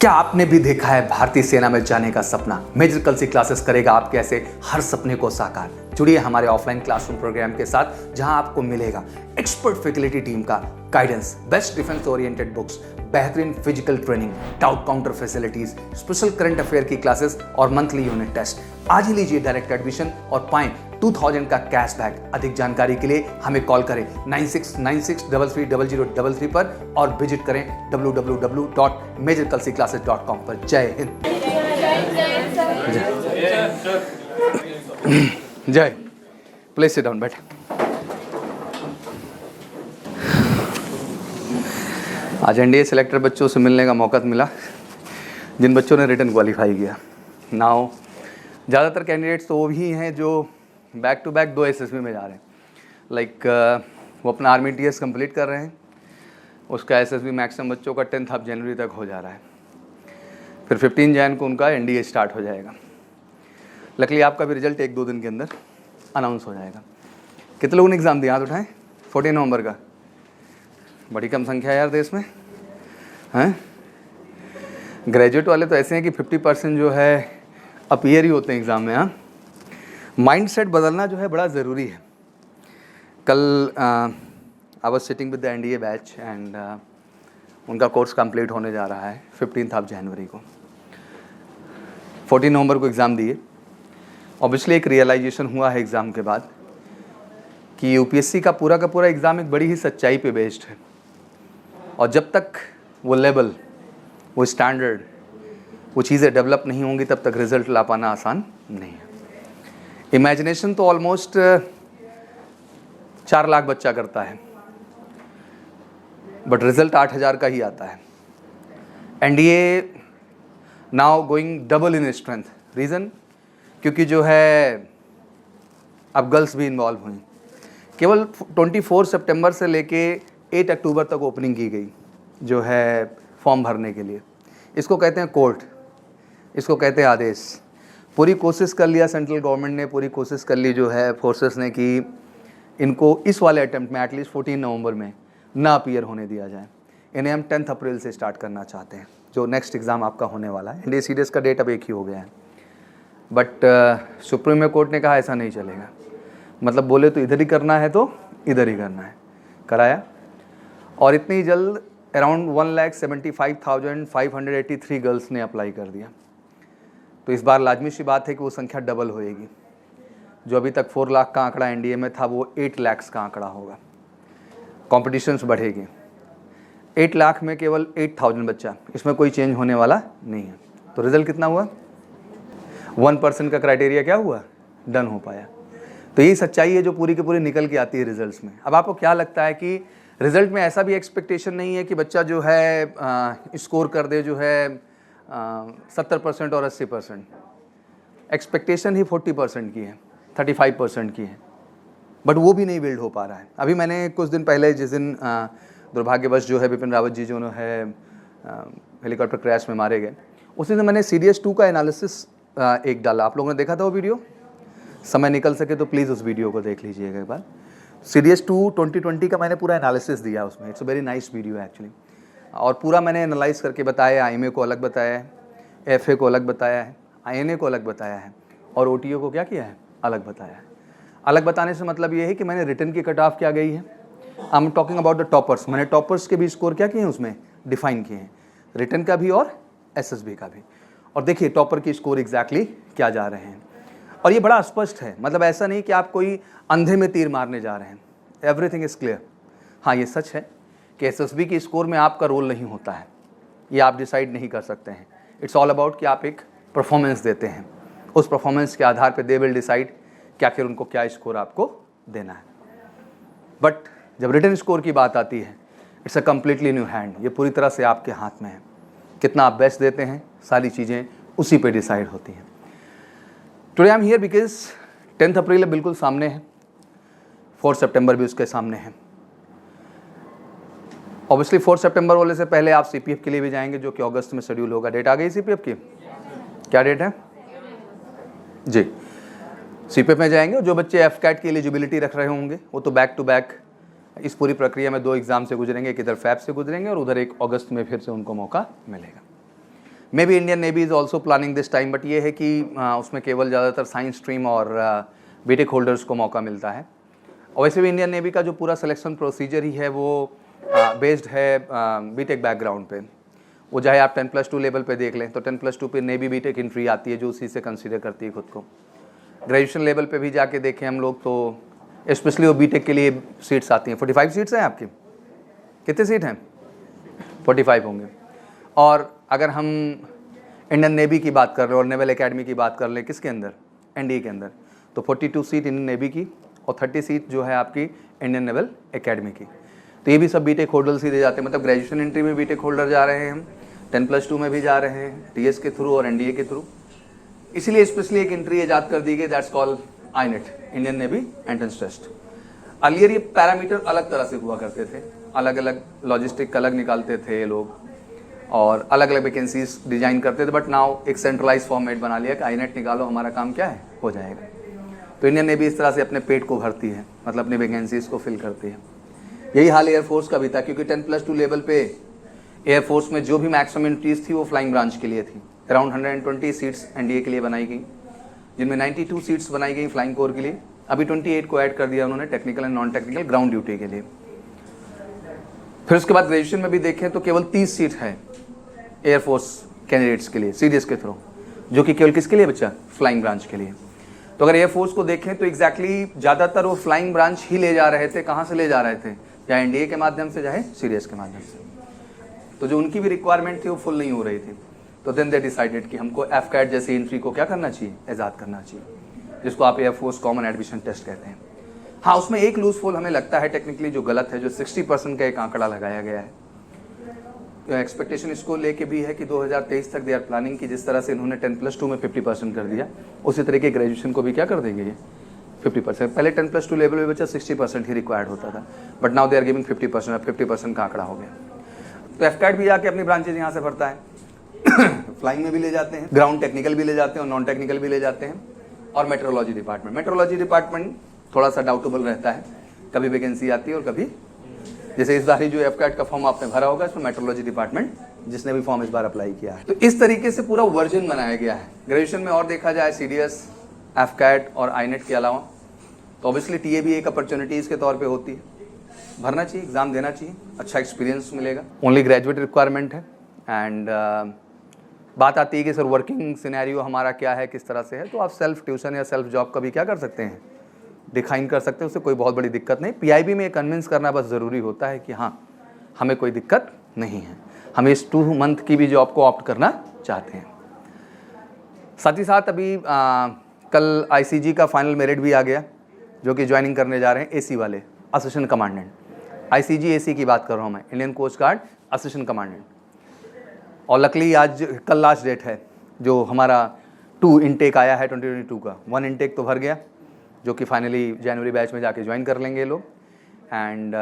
क्या आपने भी देखा है भारतीय सेना में जाने का सपना? मेजर कलसी क्लासेस करेगा आपके ऐसे हर सपने को साकार। जुड़िए हमारे ऑफलाइन क्लासरूम प्रोग्राम के साथ, जहां आपको मिलेगा एक्सपर्ट फैकल्टी टीम का guidance, best defence oriented books, बेहतरीन physical training, doubt counter facilities, special current affair की क्लासेस और मंथली यूनिट टेस्ट। आज ही लीजिए डायरेक्ट एडमिशन और पाएं 2000 का कैशबैक। अधिक जानकारी के लिए हमें कॉल करें 9696330033 पर और विजिट करें www.majorkalsiclasses.com पर। जय हिंद, जय। प्लीज सिट डाउन, बैठ। आज एनडीए सिलेक्टर बच्चों से मिलने का मौका मिला जिन बच्चों ने रिटन क्वालिफाई किया। नाउ ज़्यादातर कैंडिडेट्स तो वो भी हैं जो बैक टू बैक 2 एसएसबी में जा रहे हैं। लाइक वो अपना आर्मी टीएस कंप्लीट कर रहे हैं, उसका एसएसबी मैक्सिमम बच्चों का 10 जनवरी तक हो जा रहा है। फिर 15 जैन को उनका एनडीए स्टार्ट हो जाएगा। लकली आपका भी रिजल्ट 1-2 दिन के अंदर अनाउंस हो जाएगा। कितने लोगों ने एग्ज़ाम दिया, हाथ उठाएं। 14 नवंबर का, बड़ी कम संख्या है यार देश में, हैं? ग्रेजुएट वाले तो ऐसे हैं कि 50% जो है अपीयर ही होते हैं एग्ज़ाम में। हाँ, माइंडसेट बदलना जो है बड़ा ज़रूरी है। कल I was sitting with the NDA batch and उनका कोर्स कंप्लीट होने जा रहा है 15 जनवरी को। 14 नवंबर को एग्ज़ाम दिए। ऑब्वियसली एक रियलाइजेशन हुआ है एग्ज़ाम के बाद कि यूपीएससी का पूरा एग्ज़ाम एक बड़ी ही सच्चाई पे बेस्ड है, और जब तक वो लेवल, वो स्टैंडर्ड, वो चीज़ें डेवलप नहीं होंगी तब तक रिज़ल्ट ला पाना आसान नहीं है। इमेजिनेशन तो ऑलमोस्ट 4 लाख बच्चा करता है, बट रिजल्ट 8000 का ही आता है। NDA now going double in strength. Reason, क्योंकि जो है अब गर्ल्स भी इन्वॉल्व हुई। केवल 24 सितंबर से लेके 8 अक्टूबर तक ओपनिंग की गई जो है फॉर्म भरने के लिए। इसको कहते हैं कोर्ट, इसको कहते हैं आदेश। पूरी कोशिश कर लिया सेंट्रल गवर्नमेंट ने, पूरी कोशिश कर ली जो है फोर्सेस ने कि इनको इस वाले अटेम्प्ट में एटलीस्ट 14 नवंबर में ना अपीयर होने दिया जाए। इन्हें हम 10 अप्रैल से स्टार्ट करना चाहते हैं, जो नेक्स्ट एग्ज़ाम आपका होने वाला है। एनडीए सीडीएस का डेट अब एक ही हो गया है, बट सुप्रीम कोर्ट ने कहा ऐसा नहीं चलेगा। मतलब बोले तो इधर ही करना है तो इधर ही करना है। कराया, और इतनी जल्द अराउंड 1,75,583 गर्ल्स ने अप्लाई कर दिया। तो इस बार लाजमी सी बात है कि वो संख्या डबल होएगी। जो अभी तक 4 लाख का आंकड़ा एनडीए में था, वो 8 लाख का आंकड़ा होगा। कॉम्पिटिशन्स बढ़ेगी। 8 लाख में केवल 8000 बच्चा, इसमें कोई चेंज होने वाला नहीं है। तो रिजल्ट कितना हुआ? 1% का क्राइटेरिया क्या हुआ? डन हो पाया। तो यही सच्चाई है जो पूरी की पूरी निकल के आती है रिजल्ट्स में। अब आपको क्या लगता है कि रिजल्ट में ऐसा भी एक्सपेक्टेशन नहीं है कि बच्चा जो है स्कोर कर दे जो है 70% और 80%। एक्सपेक्टेशन ही 40% की है, 35% की है, बट वो भी नहीं बिल्ड हो पा रहा है। अभी मैंने कुछ दिन पहले, जिस दिन दुर्भाग्यवश जो है बिपिन रावत जी जो है हेलीकॉप्टर क्रैश में मारे गए, उसी दिन मैंने सीडीएस 2 का एनालिसिस एक डाला। आप लोगों ने देखा था वो वीडियो? समय निकल सके तो प्लीज़ उस वीडियो को देख लीजिएगा एक बार। सीडीएस 2 2020 का मैंने पूरा एनालिसिस दिया उसमें। It's a very nice video actually, और पूरा मैंने एनालाइज करके बताया। आईएमए को अलग बताया है, एफए को अलग बताया है, आईएनए को अलग बताया है, और ओटीओ को क्या किया है? अलग बताया है। अलग बताने से मतलब ये है कि मैंने रिटन की कट ऑफ क्या गई है। I am talking about the toppers. मैंने टॉपर्स के भी स्कोर क्या किए हैं उसमें डिफाइन किए हैं, रिटन का भी और एसएसबी का भी। और देखिए टॉपर की स्कोर एग्जैक्टली क्या जा रहे हैं, और ये बड़ा स्पष्ट है। मतलब ऐसा नहीं कि आप कोई अंधे में तीर मारने जा रहे हैं। Everything is clear. हाँ, ये सच है कि एसएसबी की स्कोर में आपका रोल नहीं होता है, ये आप डिसाइड नहीं कर सकते हैं। इट्स ऑल अबाउट कि आप एक परफॉर्मेंस देते हैं, उस परफॉर्मेंस के आधार पे दे विल डिसाइड कि आखिर उनको क्या स्कोर आपको देना है। बट जब रिटन स्कोर की बात आती है, it's a completely new hand. ये पूरी तरह से आपके हाथ में है। कितना आप बेस्ट देते हैं, सारी चीज़ें उसी पे डिसाइड होती हैं। Today I am here because 10 अप्रैल बिल्कुल सामने है, 4 सितंबर भी उसके सामने है। ऑब्वियसली 4 सितंबर वाले से पहले आप सीपीएफ के लिए भी जाएंगे, जो कि अगस्त में शेड्यूल होगा। डेट आ गई सीपीएफ की? क्या डेट है जी? सीपीएफ में जाएंगे। जो बच्चे एफकैट की एलिजिबिलिटी रख रहे होंगे वो तो बैक टू बैक इस पूरी प्रक्रिया में 2 एग्जाम से गुजरेंगे। एक इधर फैब से गुजरेंगे और उधर एक अगस्त में फिर से उनको मौका मिलेगा। May be Indian navy is also planning this time, but ये है कि उसमें केवल ज़्यादातर साइंस स्ट्रीम और बीटेक होल्डर्स को मौका मिलता है। और वैसे भी इंडियन नेवी का जो पूरा सिलेक्शन प्रोसीजर ही है वो बेस्ड है बीटेक बैकग्राउंड पे। वो चाहे आप 10+2 लेवल पे देख लें तो 10+2 पे नेवी बीटेक एंट्री आती है जो उसी से कंसीडर करती है खुद को। ग्रेजुएशन लेवल पे भी जाके देखें हम लोग तो स्पेशली वो बीटेक के लिए सीट्स आती हैं। 45 सीट्स हैं आपकी, कितने सीट हैं? 45 होंगे। और अगर हम इंडियन नेवी की बात कर रहे हैं और नेवल एकेडमी की बात कर लें किसके अंदर, एनडीए के अंदर, तो 42 सीट इंडियन नेवी की और 30 सीट जो है आपकी इंडियन नेवल एकेडमी की। तो ये भी सब बीटेक होल्डर्स ही दे जाते हैं, मतलब ग्रेजुएशन एंट्री में बीटेक होल्डर जा रहे हैं हम, 10+2 में भी जा रहे हैं टीएस के थ्रू और एनडीए के थ्रू। इसलिए स्पेशली एक एंट्री ईजाद कर दी गई, that's called INET, Indian Navy entrance test. Earlier ये पैरामीटर अलग तरह से हुआ करते थे, अलग अलग लॉजिस्टिक अलग निकालते थे ये लोग और अलग अलग वैकेंसीज डिजाइन करते थे, बट नाउ एक सेंट्रलाइज फॉर्मेट बना लिया कि आईनेट निकालो, हमारा काम क्या है, हो जाएगा। तो इंडियन नेवी इस तरह से अपने पेट को भरती है, मतलब अपनी वैकेंसीज को फिल करती है। यही हाल एयरफोर्स का भी था, क्योंकि 10+2 लेवल पे एयरफोर्स में जो भी मैक्सिमम एंट्रीज थी वो फ्लाइंग ब्रांच के लिए थी। अराउंड 120 सीट्स एनडीए के लिए बनाई गई, जिनमें 92 सीट्स बनाई गई फ्लाइंग कोर के लिए। अभी 28 को ऐड कर दिया उन्होंने technical and non technical ground duty के लिए। फिर उसके बाद ग्रेजुएशन में भी देखें तो केवल 30 सीट है एयरफोर्स कैंडिडेट्स के लिए सीडीएस के थ्रू, जो कि केवल किसके लिए बच्चा, फ्लाइंग ब्रांच के लिए। तो अगर एयरफोर्स को देखें तो एग्जैक्टली ज़्यादातर वो फ्लाइंग ब्रांच ही ले जा रहे थे। कहाँ से ले जा रहे थे? चाहे एनडीए के माध्यम से, चाहे सीडीएस के माध्यम से। तो जो उनकी भी रिक्वायरमेंट थी वो फुल नहीं हो रही थी। तो देन दे डिसाइडेड कि हमको एफकैट जैसी एंट्री को क्या करना चाहिए, ईजाद करना चाहिए, जिसको आप एयरफोर्स कॉमन एडमिशन टेस्ट कहते हैं। हाँ, उसमें एक लूज फोल हमें लगता है टेक्निकली जो गलत है, जो 60% का एक आंकड़ा लगाया गया है। तो एक्सपेक्टेशन इसको लेके भी है कि 2023 तक दे आर प्लानिंग की जिस तरह से इन्होंने 10+2 में 50% कर दिया, उसी तरीके ग्रेजुएशन को भी क्या कर देंगे ये 50%। पहले 10+2 लेवल में बच्चा 60% ही रिक्वायर्ड होता था, but now they are giving 50%, अब 50% का आंकड़ा हो गया। तो एफकैट भी आके अपनी ब्रांचेज यहाँ से भरता है फ्लाइंग में भी ले जाते हैं, ग्राउंड टेक्निकल भी ले जाते हैं और नॉन टेक्निकल भी ले जाते हैं। और मेट्रोलॉजी डिपार्टमेंट थोड़ा सा डाउटेबल रहता है, कभी वैकेंसी आती है और कभी, जैसे इस बार ही जो एफकैट का फॉर्म आपने भरा होगा इसमें मेट्रोलॉजी डिपार्टमेंट जिसने भी फॉर्म इस बार अप्लाई किया है। तो इस तरीके से पूरा वर्जन बनाया गया है ग्रेजुएशन में। और देखा जाए सीडीएस, एफकैट और आईनेट के अलावा तो ऑब्वियसली टीए भी एक अपॉर्चुनिटीज़ के तौर पे होती है, भरना चाहिए, एग्जाम देना चाहिए, अच्छा एक्सपीरियंस मिलेगा। ओनली ग्रेजुएट रिक्वायरमेंट है। एंड बात आती है कि सर वर्किंग सिनेरियो हमारा क्या है, किस तरह से है, तो आप सेल्फ ट्यूशन या सेल्फ जॉब का भी क्या कर सकते हैं, डिफाइन कर सकते हैं, उससे कोई बहुत बड़ी दिक्कत नहीं। पीआईबी में कन्विंस करना बस ज़रूरी होता है कि हाँ हमें कोई दिक्कत नहीं है, हम इस 2 मंथ की भी जॉब को ऑप्ट करना चाहते हैं। साथ ही साथ अभी कल आईसीजी का फाइनल मेरिट भी आ गया, जो कि ज्वाइनिंग करने जा रहे हैं एसी वाले, असिस्टेंट कमांडेंट। आईसीजी एसी की बात कर रहा हूँ मैं, Indian coast guard assistant commandant. और लकली आज कल लास्ट डेट है, जो हमारा 2 इंटेक आया है 2022 का। 1 इंटेक तो भर गया, जो कि फाइनली जनवरी बैच में जाके ज्वाइन कर लेंगे लोग। एंड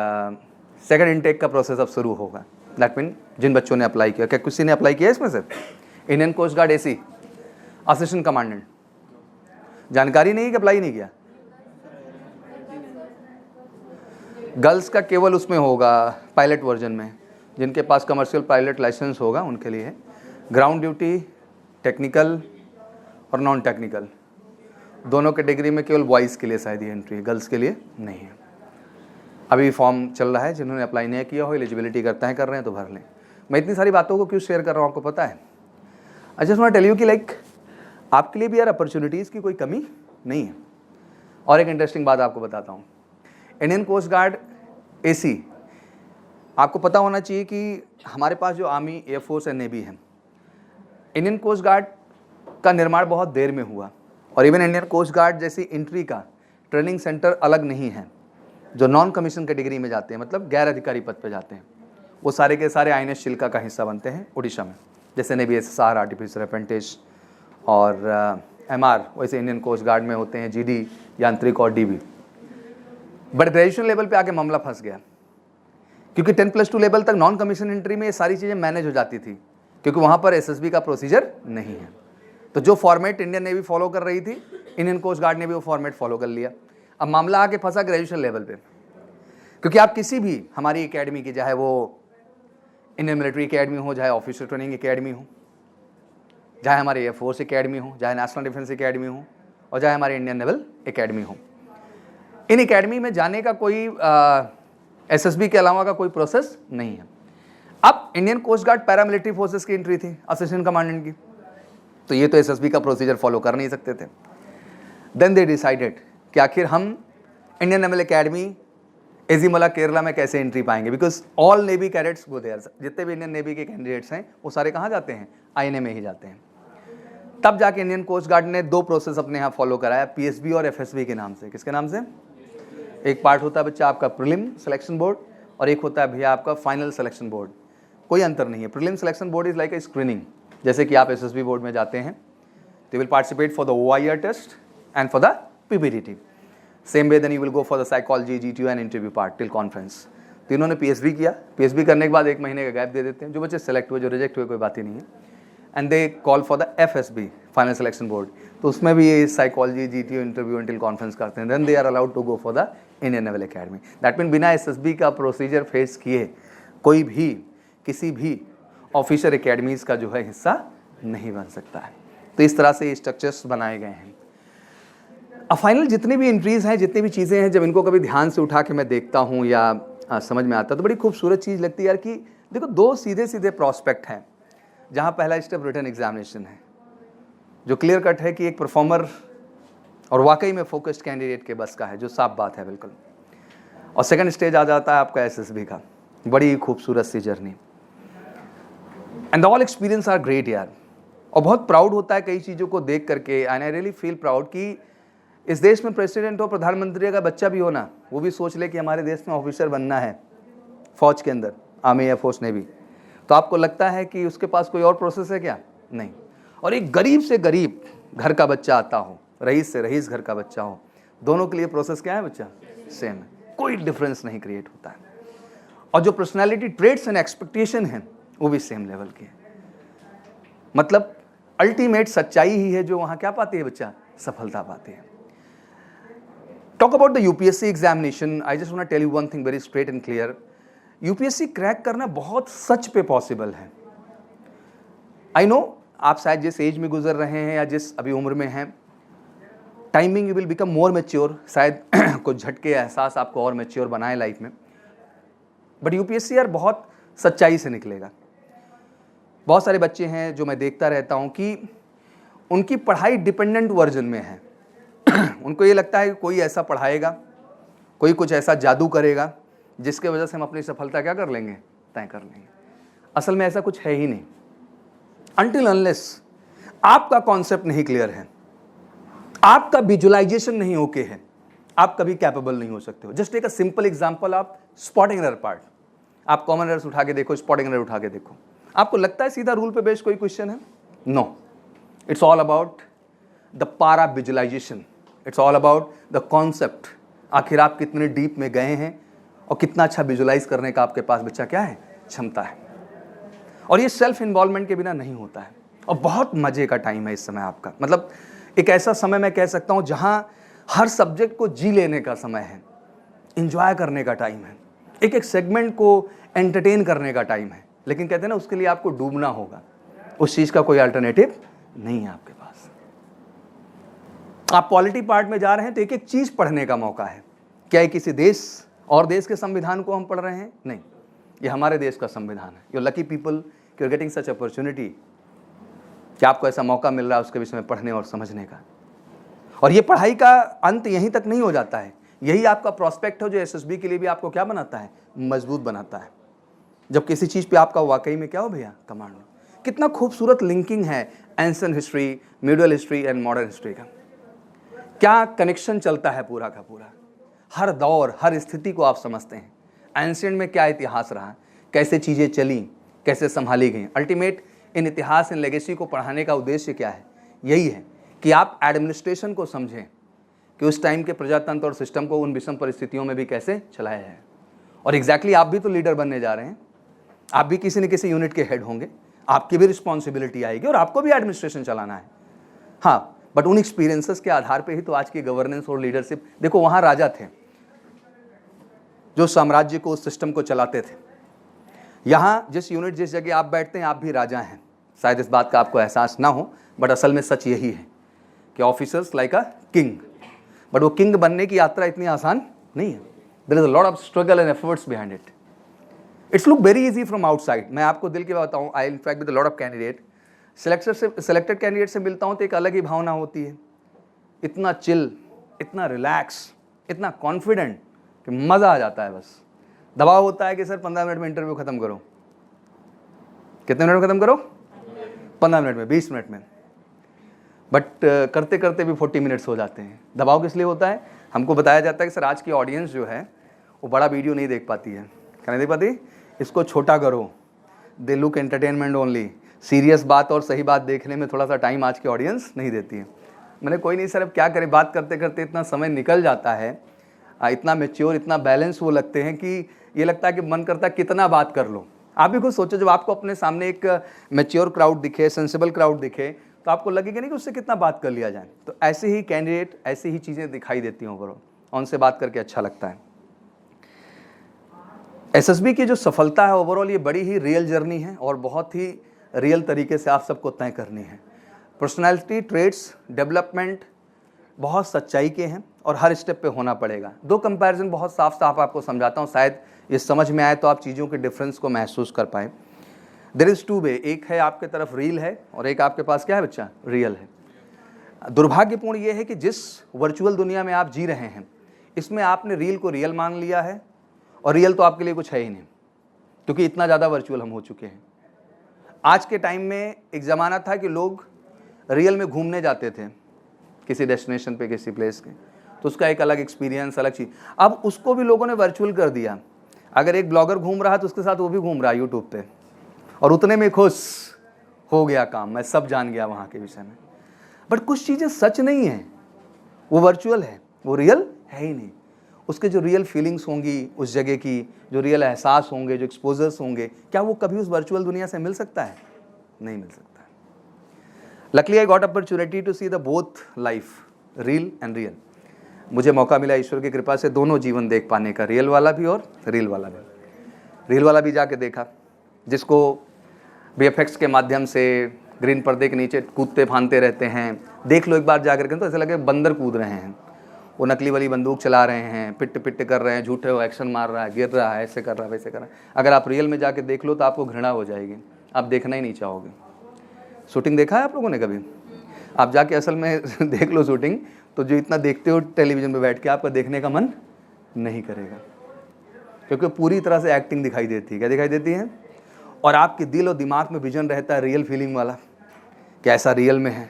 सेकंड इंटेक का प्रोसेस अब शुरू होगा। दैट मीन जिन बच्चों ने अप्लाई किया, क्या किसी ने अप्लाई किया इसमें से? Indian coast guard AC assistant commandant, जानकारी नहीं है कि अप्लाई नहीं किया? गर्ल्स का केवल उसमें होगा पायलट वर्जन में, जिनके पास कमर्शियल पायलट लाइसेंस होगा उनके लिए। ग्राउंड ड्यूटी, टेक्निकल और नॉन टेक्निकल दोनों कैटेगरी में केवल बॉयज़ के लिए शायद ये एंट्री है, गर्ल्स के लिए नहीं है। अभी फॉर्म चल रहा है, जिन्होंने अप्लाई नहीं किया हो, एलिजिबिलिटी कर रहे हैं तो भर लें। मैं इतनी सारी बातों को क्यों शेयर कर रहा हूँ आपको पता है? I just want to tell you कि लाइक आपके लिए भी यार अपॉर्चुनिटीज़ की कोई कमी नहीं है। और एक इंटरेस्टिंग बात आपको बताता हूँ, इंडियन कोस्ट गार्ड एसी, आपको पता होना चाहिए कि हमारे पास जो आर्मी, एयरफोर्स एंड नेवी है, इंडियन कोस्ट गार्ड का निर्माण बहुत देर में हुआ। और इवन इंडियन कोस्ट गार्ड जैसी एंट्री का ट्रेनिंग सेंटर अलग नहीं है। जो नॉन कमीशन कैटेगरी में जाते हैं, मतलब गैर अधिकारी पद पे जाते हैं, वो सारे के सारे आईएनएस चिल्का का हिस्सा बनते हैं उड़ीसा में। जैसे नेवी एसएसआर, आर्टिफिशियल अप्रेंटिस और एमआर, वैसे इंडियन कोस्ट गार्ड में होते हैं जीडी, यांत्रिक और डीबी। बट ग्रेजुएशन लेवल पे आके मामला फंस गया, क्योंकि 10+2 लेवल तक नॉन कमीशन एंट्री में ये सारी चीज़ें मैनेज हो जाती थी, क्योंकि वहाँ पर एसएसबी का प्रोसीजर नहीं है। तो जो फॉर्मेट इंडियन नेवी फॉलो कर रही थी, इंडियन कोस्ट गार्ड ने भी वो फॉर्मेट फॉलो कर लिया। अब मामला आके फंसा ग्रेजुएशन लेवल पे, क्योंकि आप किसी भी हमारी एकेडमी की, चाहे वो इंडियन मिलिट्री एकेडमी हो, चाहे ऑफिसर ट्रेनिंग एकेडमी हो, चाहे हमारी एयरफोर्स एकेडमी हो, चाहे नेशनल डिफेंस एकेडमी हो, और चाहे हमारी इंडियन नेवल एकेडमी हो। इन एकेडमी में जाने का कोई एसएसबी के अलावा का कोई प्रोसेस नहीं है। अब Indian coast guard paramilitary forces की एंट्री थी असिस्टेंट कमांडेंट की, तो ये तो एसएसबी का प्रोसीजर फॉलो कर नहीं सकते थे। देन दे डिसाइडेड कि आखिर हम Indian naval academy Ezhimala Kerala में कैसे एंट्री पाएंगे, because all navy cadets go there. जितने भी इंडियन नेवी के कैंडिडेट्स हैं वो सारे कहाँ जाते हैं, आईएनए में ही जाते हैं। तब जाके इंडियन कोस्ट गार्ड ने 2 प्रोसेस अपने यहाँ फॉलो कराया, पीएसबी और एफएसबी के नाम से। किसके नाम से? एक पार्ट होता है बच्चा आपका प्रीलिम सिलेक्शन बोर्ड, और एक होता है भैया आपका फाइनल सिलेक्शन बोर्ड। कोई अंतर नहीं है। Prelim selection board is like a screening, जैसे कि आप एसएसबी बोर्ड में जाते हैं, they will participate for the OIR test and for the PPDT. Same way then you will go for the psychology, GTO and interview part till conference. तो इन्होंने PSB किया। PSB करने के बाद 1 महीने का गैप दे देते हैं। जो बच्चे सेलेक्ट हुए, जो रिजेक्ट हुए, कोई बात ही नहीं है। And they call for the FSB final selection board, तो उसमें भी ये psychology, GTO, interview and till conference करते हैं। Then they are allowed to go for the Indian naval academy. That mean बिना एसएसबी का प्रोसीजर फेस किए कोई भी किसी भी ऑफिसर एकेडमीज का जो है हिस्सा नहीं बन सकता है। तो इस तरह से ये स्ट्रक्चर्स बनाए गए हैं। अब फाइनल जितनी भी एंट्रीज हैं, जितनी भी चीज़ें हैं, जब इनको कभी ध्यान से उठा के मैं देखता हूँ या समझ में आता है तो बड़ी खूबसूरत चीज़ लगती है यार कि देखो 2 सीधे सीधे प्रोस्पेक्ट हैं, जहाँ पहला स्टेप रिटन एग्जामिनेशन है, जो क्लियर कट है कि एक परफॉर्मर और वाकई में फोकस्ड कैंडिडेट के बस का है, जो साफ बात है बिल्कुल। और सेकंड स्टेज आ जाता है आपका एसएसबी का, बड़ी खूबसूरत सी journey. And all experience are great यार, और बहुत प्राउड होता है कई चीज़ों को देख करके। And I really feel proud कि इस देश में प्रेसिडेंट हो, प्रधानमंत्री का बच्चा भी हो ना, वो भी सोच ले कि हमारे देश में ऑफिसर बनना है फौज के अंदर, आर्मी या फोर्स नेवी, तो आपको लगता है कि उसके पास कोई और प्रोसेस है क्या? नहीं। और एक गरीब से गरीब घर का बच्चा आता हो, रईस से रईस घर का बच्चा हो, दोनों के लिए प्रोसेस क्या है बच्चा? सेम है, कोई डिफरेंस नहीं क्रिएट होता है। और जो पर्सनैलिटी ट्रेट्स एंड एक्सपेक्टेशन है वो भी सेम लेवल की है। मतलब अल्टीमेट सच्चाई ही है जो वहाँ क्या पाती है बच्चा? सफलता पाती है। Talk about the UPSC examination. I just want to tell you one thing very straight and clear. UPSC crack करना बहुत सच पे पॉसिबल है। I know आप शायद जिस एज में गुजर रहे हैं या जिस अभी उम्र में हैं, timing you will become more mature, शायद कुछ झटके एहसास आपको और मैच्योर बनाए लाइफ में। बट यूपीएससी यार बहुत सच्चाई से निकलेगा। बहुत सारे बच्चे हैं जो मैं देखता रहता हूँ कि उनकी पढ़ाई डिपेंडेंट वर्जन में है। उनको ये लगता है कि कोई ऐसा पढ़ाएगा, कोई कुछ ऐसा जादू करेगा जिसके वजह से हम अपनी सफलता क्या कर लेंगे? तय कर लेंगे। असल में ऐसा कुछ है ही नहीं। अनटिल अनलेस आपका कॉन्सेप्ट नहीं क्लियर है, आपका विजुअलाइजेशन नहीं ओके है, आप कभी कैपेबल नहीं हो सकते हो। Just take a simple example, आप स्पॉटिंग एरर पार्ट, आप कॉमन एरर्स उठा के देखो, स्पॉटिंग एरर उठा के देखो, आपको लगता है सीधा रूल पे बेस्ड कोई क्वेश्चन है? No, it's all about the para visualization, it's all about the concept. आखिर आप कितने डीप में गए हैं और कितना अच्छा विजुअलाइज करने का आपके पास बच्चा क्या है? क्षमता है। और ये सेल्फ इन्वॉल्वमेंट के बिना नहीं होता है। और बहुत मजे का टाइम है इस समय आपका, मतलब एक ऐसा समय मैं कह सकता हूँ जहाँ हर सब्जेक्ट को जी लेने का समय है, इंजॉय करने का टाइम है, एक एक सेगमेंट को एंटरटेन करने का टाइम है। लेकिन कहते हैं ना, उसके लिए आपको डूबना होगा, उस चीज़ का कोई अल्टरनेटिव नहीं है आपके पास। आप पॉलिटी पार्ट में जा रहे हैं तो एक एक चीज़ पढ़ने का मौका है। क्या ये किसी देश और देश के संविधान को हम पढ़ रहे हैं? नहीं, ये हमारे देश का संविधान है। You lucky people, you are getting such opportunity कि आपको ऐसा मौका मिल रहा है उसके विषय में पढ़ने और समझने का। और ये पढ़ाई का अंत यहीं तक नहीं हो जाता है, यही आपका प्रोस्पेक्ट हो जो एसएसबी के लिए भी आपको क्या बनाता है? मजबूत बनाता है। जब किसी चीज़ पे आपका वाकई में क्या हो भैया? कमांड हो। कितना खूबसूरत लिंकिंग है ancient history, medieval history and modern history का, क्या कनेक्शन चलता है पूरा का पूरा। हर दौर, हर स्थिति को आप समझते हैं। एंशिएंट में क्या इतिहास रहा, कैसे चीज़ें चली, कैसे संभाली गई। अल्टीमेट इन इतिहास, इन लेगेसी को पढ़ाने का उद्देश्य क्या है? यही है कि आप एडमिनिस्ट्रेशन को समझें कि उस टाइम के प्रजातंत्र और सिस्टम को उन विषम परिस्थितियों में भी कैसे चलाया है। और एग्जैक्टली आप भी तो लीडर बनने जा रहे हैं, आप भी किसी न किसी यूनिट के हेड होंगे, आपकी भी रिस्पॉन्सिबिलिटी आएगी और आपको भी एडमिनिस्ट्रेशन चलाना है। हाँ, बट उन एक्सपीरियंसेस के आधार पे ही तो आज की गवर्नेंस और लीडरशिप। देखो, वहाँ राजा थे जो साम्राज्य को, उस सिस्टम को चलाते थे। यहाँ जिस यूनिट, जिस जगह आप बैठते हैं, आप भी राजा हैं, शायद इस बात का आपको एहसास ना हो, बट असल में सच यही है कि officers like a king, but वो किंग बनने की यात्रा इतनी आसान नहीं है। There is a lot of struggle and efforts behind it. It's look very easy from outside. मैं आपको दिल की बात बताऊं, I in fact with a lot of candidate, selected candidate से मिलता हूं तो एक अलग ही भावना होती है, इतना चिल, इतना रिलैक्स, इतना कॉन्फिडेंट कि मज़ा आ जाता है। बस दबाव होता है कि सर 15 मिनट में इंटरव्यू खत्म करो। कितने मिनट में खत्म करो? 15 मिनट में, 20 मिनट में, बट करते करते भी 40 मिनट्स हो जाते हैं। दबाव किस लिए होता है? हमको बताया जाता है कि सर आज की ऑडियंस जो है वो बड़ा वीडियो नहीं देख पाती है। क्या नहीं देख पाती? इसको छोटा करो, they look entertainment only. Serious बात और सही बात देखने में थोड़ा सा टाइम आज की ऑडियंस नहीं देती है। मैंने कोई नहीं सर, अब क्या करें, बात करते करते इतना समय निकल जाता है, इतना मैच्योर, इतना बैलेंस वो लगते हैं कि ये लगता है कि मन करता है कितना बात कर लो। आप भी खुद सोचो, जब आपको अपने सामने एक मैच्योर क्राउड दिखे, सेंसिबल क्राउड दिखे, तो आपको लगेगा नहीं कि उससे कितना बात कर लिया जाए। तो ऐसे ही कैंडिडेट, ऐसे ही चीज़ें दिखाई देती हैं ओवरऑल, और उनसे बात करके अच्छा लगता है। एसएसबी की जो सफलता है ओवरऑल, ये बड़ी ही रियल जर्नी है और बहुत ही रियल तरीके से आप सबको तय करनी है। पर्सनालिटी ट्रेड्स डेवलपमेंट बहुत सच्चाई के हैं और हर स्टेप पे होना पड़ेगा। दो कंपैरिजन बहुत साफ साफ आपको समझाता हूँ, शायद ये समझ में आए तो आप चीज़ों के डिफरेंस को महसूस कर पाएँ। देयर इज़ टू वे, एक है आपके तरफ रील है और एक आपके पास क्या है बच्चा? रियल है। दुर्भाग्यपूर्ण ये है कि जिस वर्चुअल दुनिया में आप जी रहे हैं, इसमें आपने रील को रियल मान लिया है और रियल तो आपके लिए कुछ है ही नहीं, क्योंकि इतना ज़्यादा वर्चुअल हम हो चुके हैं। आज के टाइम में एक ज़माना था कि लोग रियल में घूमने जाते थे किसी डेस्टिनेशन पे, किसी प्लेस के, तो उसका एक अलग एक्सपीरियंस, अलग चीज़। अब उसको भी लोगों ने वर्चुअल कर दिया। अगर एक ब्लॉगर घूम रहा है तो उसके साथ वो भी घूम रहा है यूट्यूब पे, और उतने में खुश हो गया काम, मैं सब जान गया वहाँ के विषय में। बट कुछ चीज़ें सच नहीं हैं, वो वर्चुअल है, वो रियल है ही नहीं। उसके जो रियल फीलिंग्स होंगी उस जगह की, जो रियल एहसास होंगे, जो एक्सपोजर्स होंगे, क्या वो कभी उस वर्चुअल दुनिया से मिल सकता है? नहीं मिल सकता। Luckily I got opportunity to see the both life, real and real. मुझे मौका मिला ईश्वर की कृपा से दोनों जीवन देख पाने का, रियल वाला भी और रियल वाला भी। रियल वाला भी जाके देखा, जिसको VFX के माध्यम से ग्रीन पर्दे के नीचे कूदते फांदते रहते हैं, देख लो एक बार जाकर के तो ऐसा लगे बंदर कूद रहे हैं। वो नकली वाली बंदूक चला रहे हैं, पिट पिट कर रहे हैं, झूठे वो एक्शन मार रहा है, गिर रहा है, ऐसे कर रहा है, वैसे कर रहा है। अगर आप रियल में जाके देख लो तो आपको घृणा हो जाएगी, आप देखना ही नहीं चाहोगे। शूटिंग देखा है आप लोगों ने कभी? आप जाके असल में देख लो शूटिंग, तो जो इतना देखते हो टेलीविजन पे बैठ के, आपका देखने का मन नहीं करेगा, क्योंकि पूरी तरह से एक्टिंग दिखाई देती है। क्या दिखाई देती है? और आपके दिल और दिमाग में विजन रहता है रियल फीलिंग वाला, कि ऐसा रियल में है।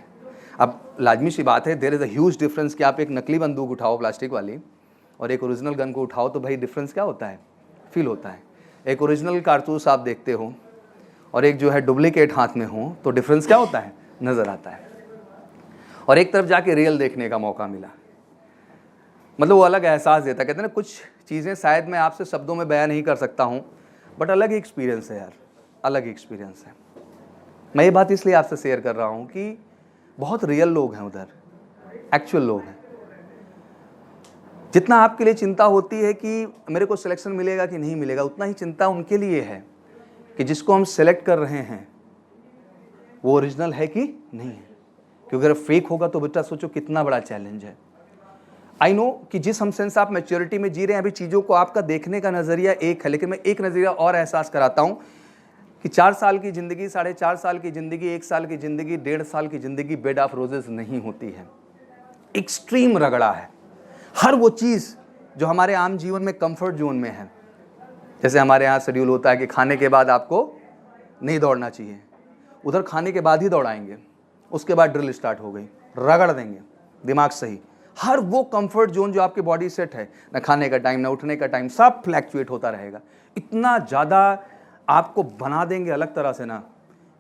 अब लाजमी सी बात है, there is a huge difference कि आप एक नकली बंदूक उठाओ प्लास्टिक वाली और एक ओरिजिनल गन को उठाओ, तो भाई डिफरेंस क्या होता है? फील होता है। एक ओरिजिनल कारतूस आप देखते हो और एक जो है डुप्लीकेट हाथ में हो, तो डिफरेंस क्या होता है? नज़र आता है। और एक तरफ जाके रियल देखने का मौका मिला, मतलब वो अलग एहसास देता। कहते हैं ना, कुछ चीज़ें शायद मैं आपसे शब्दों में बयान नहीं कर सकता हूँ, बट अलग ही एक्सपीरियंस है यार, अलग ही एक्सपीरियंस है। मैं ये बात इसलिए आपसे शेयर कर रहा हूँ कि बहुत रियल लोग हैं उधर, एक्चुअल लोग हैं। जितना आपके लिए चिंता होती है कि मेरे को सिलेक्शन मिलेगा कि नहीं मिलेगा, उतना ही चिंता उनके लिए है कि जिसको हम सेलेक्ट कर रहे हैं वो ओरिजिनल है कि नहीं है। क्योंकि अगर फेक होगा तो बेटा सोचो कितना बड़ा चैलेंज है। आई नो कि जिस हम सेंस आप मैच्योरिटी में जी रहे हैं, अभी चीज़ों को आपका देखने का नज़रिया एक है, लेकिन मैं एक नज़रिया और एहसास कराता हूँ कि 4 साल की ज़िंदगी, 4.5 साल की ज़िंदगी, 1 साल की ज़िंदगी, 1.5 साल की ज़िंदगी बेड ऑफ रोजेस नहीं होती है। एक्सट्रीम रगड़ा है। हर वो चीज़ जो हमारे आम जीवन में कंफर्ट जोन में है, जैसे हमारे यहाँ शेड्यूल होता है कि खाने के बाद आपको नहीं दौड़ना चाहिए, उधर खाने के बाद ही दौड़ाएंगे, उसके बाद ड्रिल स्टार्ट हो गई, रगड़ देंगे दिमाग सही। हर वो कंफर्ट जोन जो आपकी बॉडी सेट है, ना खाने का टाइम, ना उठने का टाइम, सब फ्लैक्चुएट होता रहेगा। इतना ज़्यादा आपको बना देंगे अलग तरह से ना,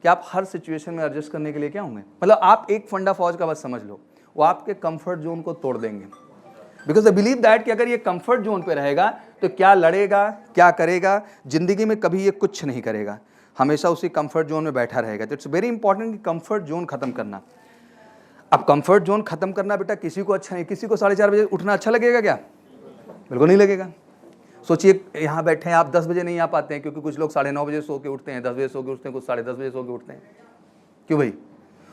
कि आप हर सिचुएशन में एडजस्ट करने के लिए क्या होंगे। मतलब आप एक फंडा फौज का बस समझ लो, वो आपके कंफर्ट जोन को तोड़ देंगे। बिकॉज आई बिलीव दैट कि अगर ये कंफर्ट जोन पे रहेगा तो क्या लड़ेगा, क्या करेगा, जिंदगी में कभी ये कुछ नहीं करेगा, हमेशा उसी कंफर्ट जोन में बैठा रहेगा। तो इट्स वेरी इंपॉर्टेंट कि कंफर्ट जोन खत्म करना। अब कंफर्ट जोन खत्म करना बेटा किसी को अच्छा नहीं। किसी को 4:30 बजे उठना अच्छा लगेगा क्या? बिल्कुल नहीं लगेगा। सोचिए यहाँ बैठे हैं आप, 10 बजे नहीं आ पाते हैं, क्योंकि कुछ लोग 9:30 बजे सो के उठते हैं, 10 बजे सो के उठते हैं, कुछ 10:30 बजे सो के उठते हैं। क्यों भाई?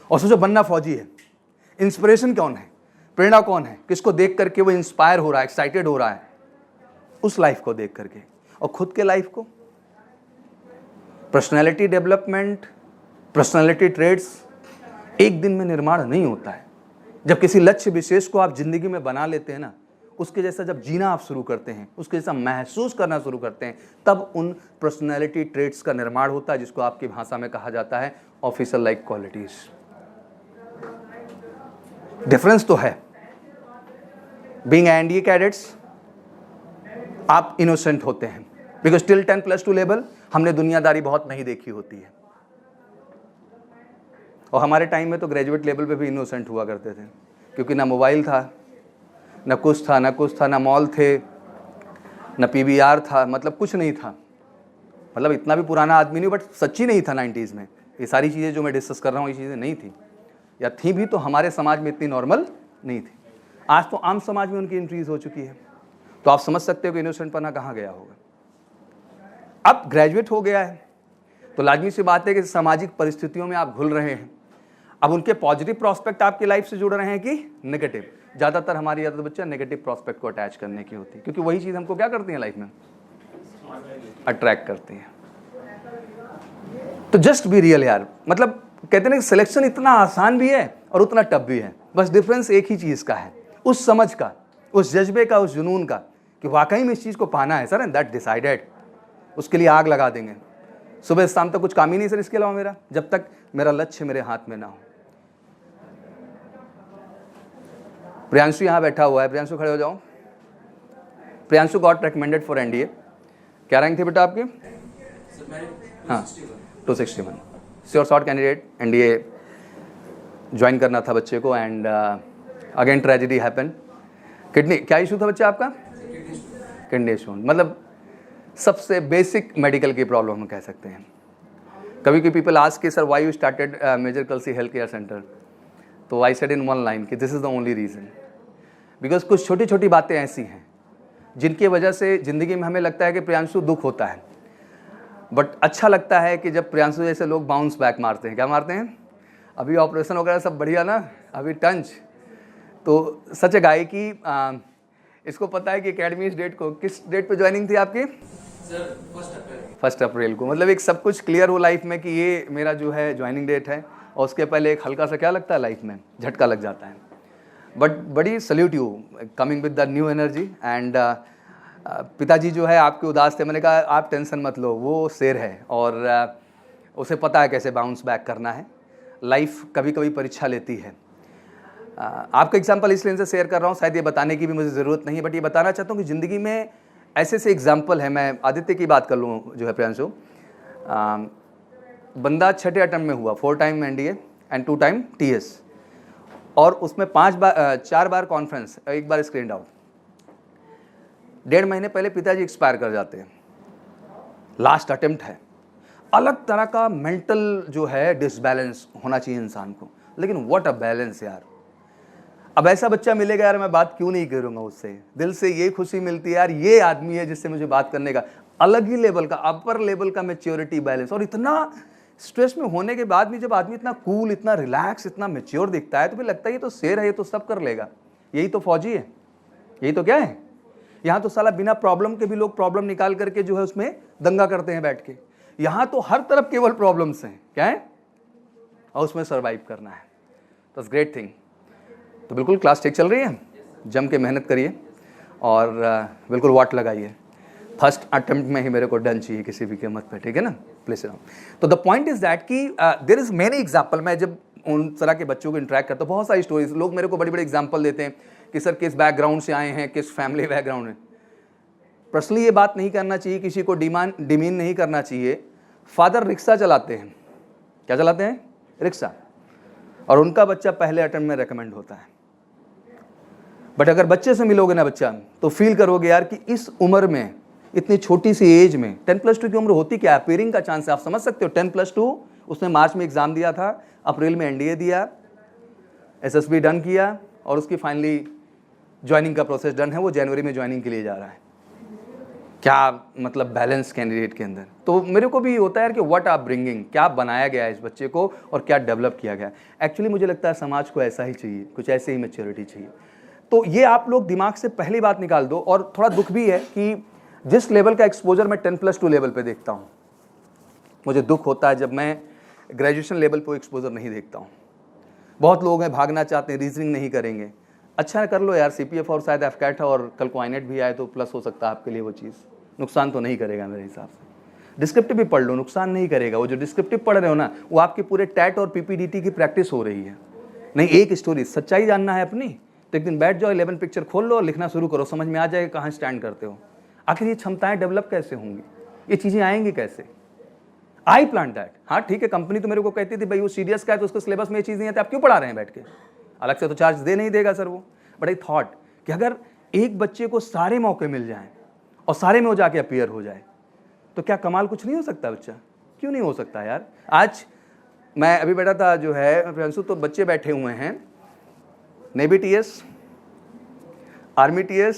और सोचो बनना फौजी है, इंस्पिरेशन कौन है, प्रेरणा कौन है, किसको देख करके वो इंस्पायर हो रहा है, एक्साइटेड हो रहा है उस लाइफ को देख करके। और खुद के लाइफ को, पर्सनैलिटी डेवलपमेंट, पर्सनैलिटी ट्रेड्स एक दिन में निर्माण नहीं होता है। जब किसी लक्ष्य विशेष को आप जिंदगी में बना लेते हैं ना, उसके जैसा जब जीना आप शुरू करते हैं, उसके जैसा महसूस करना शुरू करते हैं, तब उन पर्सनैलिटी ट्रेड्स का निर्माण होता है, जिसको आपकी भाषा में कहा जाता है ऑफिसर लाइक क्वालिटीज। डिफरेंस तो है। बीइंग एनडीए कैडेट्स आप इनोसेंट होते हैं, बिकॉज टिल 10+2 लेवल हमने दुनियादारी बहुत नहीं देखी होती है। और हमारे टाइम में तो ग्रेजुएट लेवल पे भी इनोसेंट हुआ करते थे, क्योंकि ना मोबाइल था, ना कुछ था, ना मॉल थे, ना पीवीआर था, मतलब कुछ नहीं था। मतलब इतना भी पुराना आदमी नहीं, बट सच्ची नहीं था 90s में। ये सारी चीज़ें जो मैं डिस्कस कर रहा हूँ, ये चीज़ें नहीं थी, या थी भी तो हमारे समाज में इतनी नॉर्मल नहीं थी। आज तो आम समाज में उनकी इंक्रीज हो चुकी है। तो आप समझ सकते हो कि इनोसेंट पना कहाँ गया होगा। अब ग्रेजुएट हो गया है तो लाजमी सी बात है कि सामाजिक परिस्थितियों में आप घुल रहे हैं। अब उनके पॉजिटिव प्रोस्पेक्ट आपकी लाइफ से जुड़ रहे हैं कि नेगेटिव? ज़्यादातर हमारी आदत बच्चा नेगेटिव प्रोस्पेक्ट को अटैच करने की होती है, क्योंकि वही चीज़ हमको क्या करती है लाइफ में, अट्रैक्ट करती है। तो जस्ट बी रियल यार। मतलब कहते हैं ना कि सिलेक्शन इतना आसान भी है और उतना टफ भी है, बस डिफरेंस एक ही चीज़ का है, उस समझ का, उस जज्बे का, उस जुनून का कि वाकई में इस चीज़ को पाना है सर, एंड दैट डिसाइडेड। उसके लिए आग लगा देंगे, सुबह शाम तक कुछ काम ही नहीं सर इसके अलावा मेरा, जब तक मेरा लक्ष्य मेरे हाथ में ना हो। प्रियांशु यहाँ बैठा हुआ है, प्रियांशु खड़े हो जाओ। Priyanshu got recommended for NDA. क्या रैंक थी बेटा आपकी? हाँ 261। Sure short candidate, NDA join करना था बच्चे को, and again tragedy happen. Kidney, क्या इशू था बच्चा आपका? किडनी इशू, मतलब सबसे बेसिक मेडिकल की प्रॉब्लम हम कह सकते हैं। कभी कभी पीपल आस्क कि sir why you started Major Kalsi Health Care Centre, तो I said in one line कि this is the only reason, because कुछ छोटी छोटी बातें ऐसी हैं जिनकी वजह से ज़िंदगी में हमें लगता है कि प्रियांशु दुख होता है, बट अच्छा लगता है कि जब प्रियांशु जैसे लोग बाउंस बैक मारते हैं। क्या मारते हैं? अभी ऑपरेशन वगैरह सब बढ़िया ना, अभी टंच। तो सच है गाय की इसको पता है कि एकेडमी इस डेट को, किस डेट पे ज्वाइनिंग थी आपकी? सर 1 अप्रैल को। मतलब एक सब कुछ क्लियर हो लाइफ में कि ये मेरा जो है ज्वाइनिंग डेट है, और उसके पहले एक हल्का सा क्या लगता है लाइफ में, झटका लग जाता है। बट बड़ी salute you coming with the new energy. And पिताजी जो है आपके उदास थे, मैंने कहा आप टेंशन मत लो, वो शेर है और उसे पता है कैसे बाउंस बैक करना है। लाइफ कभी कभी परीक्षा लेती है। आपका एग्जाम्पल इसलिए इनसे शेयर कर रहा हूँ, शायद ये बताने की भी मुझे ज़रूरत नहीं है, बट ये बताना चाहता हूँ कि ज़िंदगी में ऐसे से एग्जाम्पल है। मैं आदित्य की बात कर लूँ जो है प्रियांशु, बंदा 6ठे अटेम्प्ट में हुआ, 4 time NDA and 2 time TS, और उसमें 4 बार कॉन्फ्रेंस, 1 बार स्क्रीन आउट। 1.5 महीने पहले पिताजी एक्सपायर कर जाते हैं, लास्ट अटेम्प्ट है। अलग तरह का मेंटल जो है डिसबैलेंस होना चाहिए इंसान को, लेकिन व्हाट अ बैलेंस यार। अब ऐसा बच्चा मिलेगा यार, मैं बात क्यों नहीं करूँगा उससे, दिल से ये खुशी मिलती है यार, ये आदमी है जिससे मुझे बात करने का अलग ही लेवल का, अपर लेवल का मैच्योरिटी, बैलेंस। और इतना स्ट्रेस में होने के बाद भी जब आदमी इतना कूल, इतना रिलैक्स, इतना मैच्योर दिखता है, तो फिर लगता है ये तो शेर है, ये तो सब कर लेगा, यही तो फौजी है, यही तो क्या है। यहाँ तो साला बिना प्रॉब्लम के भी लोग प्रॉब्लम निकाल करके जो है उसमें दंगा करते हैं बैठ के। यहाँ तो हर तरफ केवल प्रॉब्लम्स हैं, क्या है, और उसमें सर्वाइव करना है। तो ग्रेट थिंग। तो बिल्कुल क्लास ठीक चल रही है, जम के मेहनत करिए और बिल्कुल वाट लगाइए। फर्स्ट अटेम्प्ट में ही मेरे को डन चाहिए किसी भी कीमत पे, ठीक है ना, प्लीज। तो द पॉइंट इज दैट कि देयर इज मेनी एग्जाम्पल। मैं जब उन तरह के बच्चों को इंटरेक्ट करता हूँ, बहुत सारी स्टोरीज, लोग मेरे को बड़ी बड़ी एग्जाम्पल देते हैं कि सर किस बैकग्राउंड से आए हैं, किस फैमिली बैकग्राउंड है। पर्सनली ये बात नहीं करना चाहिए, किसी को डिमीन नहीं करना चाहिए। फादर रिक्शा चलाते हैं, क्या चलाते हैं? रिक्शा, और उनका बच्चा पहले अटेम्प्ट में रेकमेंड होता है। बट अगर बच्चे से मिलोगे ना बच्चा, तो फील करोगे यार कि इस उम्र में, इतनी छोटी सी एज में, 10+2 की उम्र होती क्या है, अपीयरिंग का चांस है। आप समझ सकते हो 10+2, उसने मार्च में एग्जाम दिया था, अप्रैल में एनडीए दिया, एसएसबी डन किया, और उसकी फाइनली ज्वाइनिंग का प्रोसेस डन है, वो जनवरी में ज्वाइनिंग के लिए जा रहा है। क्या मतलब बैलेंस कैंडिडेट के अंदर। तो मेरे को भी होता है यार कि व्हाट आप ब्रिंगिंग, क्या बनाया गया है इस बच्चे को और क्या डेवलप किया गया है। एक्चुअली मुझे लगता है समाज को ऐसा ही चाहिए, कुछ ऐसे ही मैच्योरिटी चाहिए। तो ये आप लोग दिमाग से पहली बात निकाल दो। और थोड़ा दुख भी है कि जिस लेवल का एक्सपोजर मैं 10+2 लेवल पे देखता हूँ, मुझे दुख होता है जब मैं ग्रेजुएशन लेवल पर एक्सपोजर नहीं देखता हूँ। बहुत लोग हैं भागना चाहते हैं, रीजनिंग नहीं करेंगे। अच्छा कर लो यार, CPF और शायद FCAT है और कल को INET भी आए तो प्लस हो सकता है आपके लिए। वो चीज़ नुकसान तो नहीं करेगा मेरे हिसाब से। डिस्क्रिप्टिव भी पढ़ लो, नुकसान नहीं करेगा। वो जो डिस्क्रिप्टिव पढ़ रहे हो ना, वो आपके पूरे टैट और PPDT की प्रैक्टिस हो रही है। नहीं, एक स्टोरी सच्चाई जानना है अपनी, तो एक दिन बैठ जाओ, 11 पिक्चर खोल लो और लिखना शुरू करो, समझ में आ जाएगा कहाँ स्टैंड करते हो। आखिर ये क्षमताएं डेवलप कैसे होंगी, ये चीज़ें आएंगी कैसे। I plan that. हाँ ठीक है, कंपनी तो मेरे को कहती थी भाई वो सीरियस का है तो उसके सिलेबस में ये चीज़ नहीं आती, आप क्यों पढ़ा रहे हैं बैठ के। अलग से तो चार्ज दे नहीं देगा सर वो। बट आई थॉट कि अगर एक बच्चे को सारे मौके मिल जाएं और सारे में वो जाके अपीयर हो जाए तो क्या कमाल कुछ नहीं हो सकता बच्चा। क्यों नहीं हो सकता यार। आज मैं अभी बैठा था जो है प्रियांशु, तो बच्चे बैठे हुए हैं navy TS, army TS,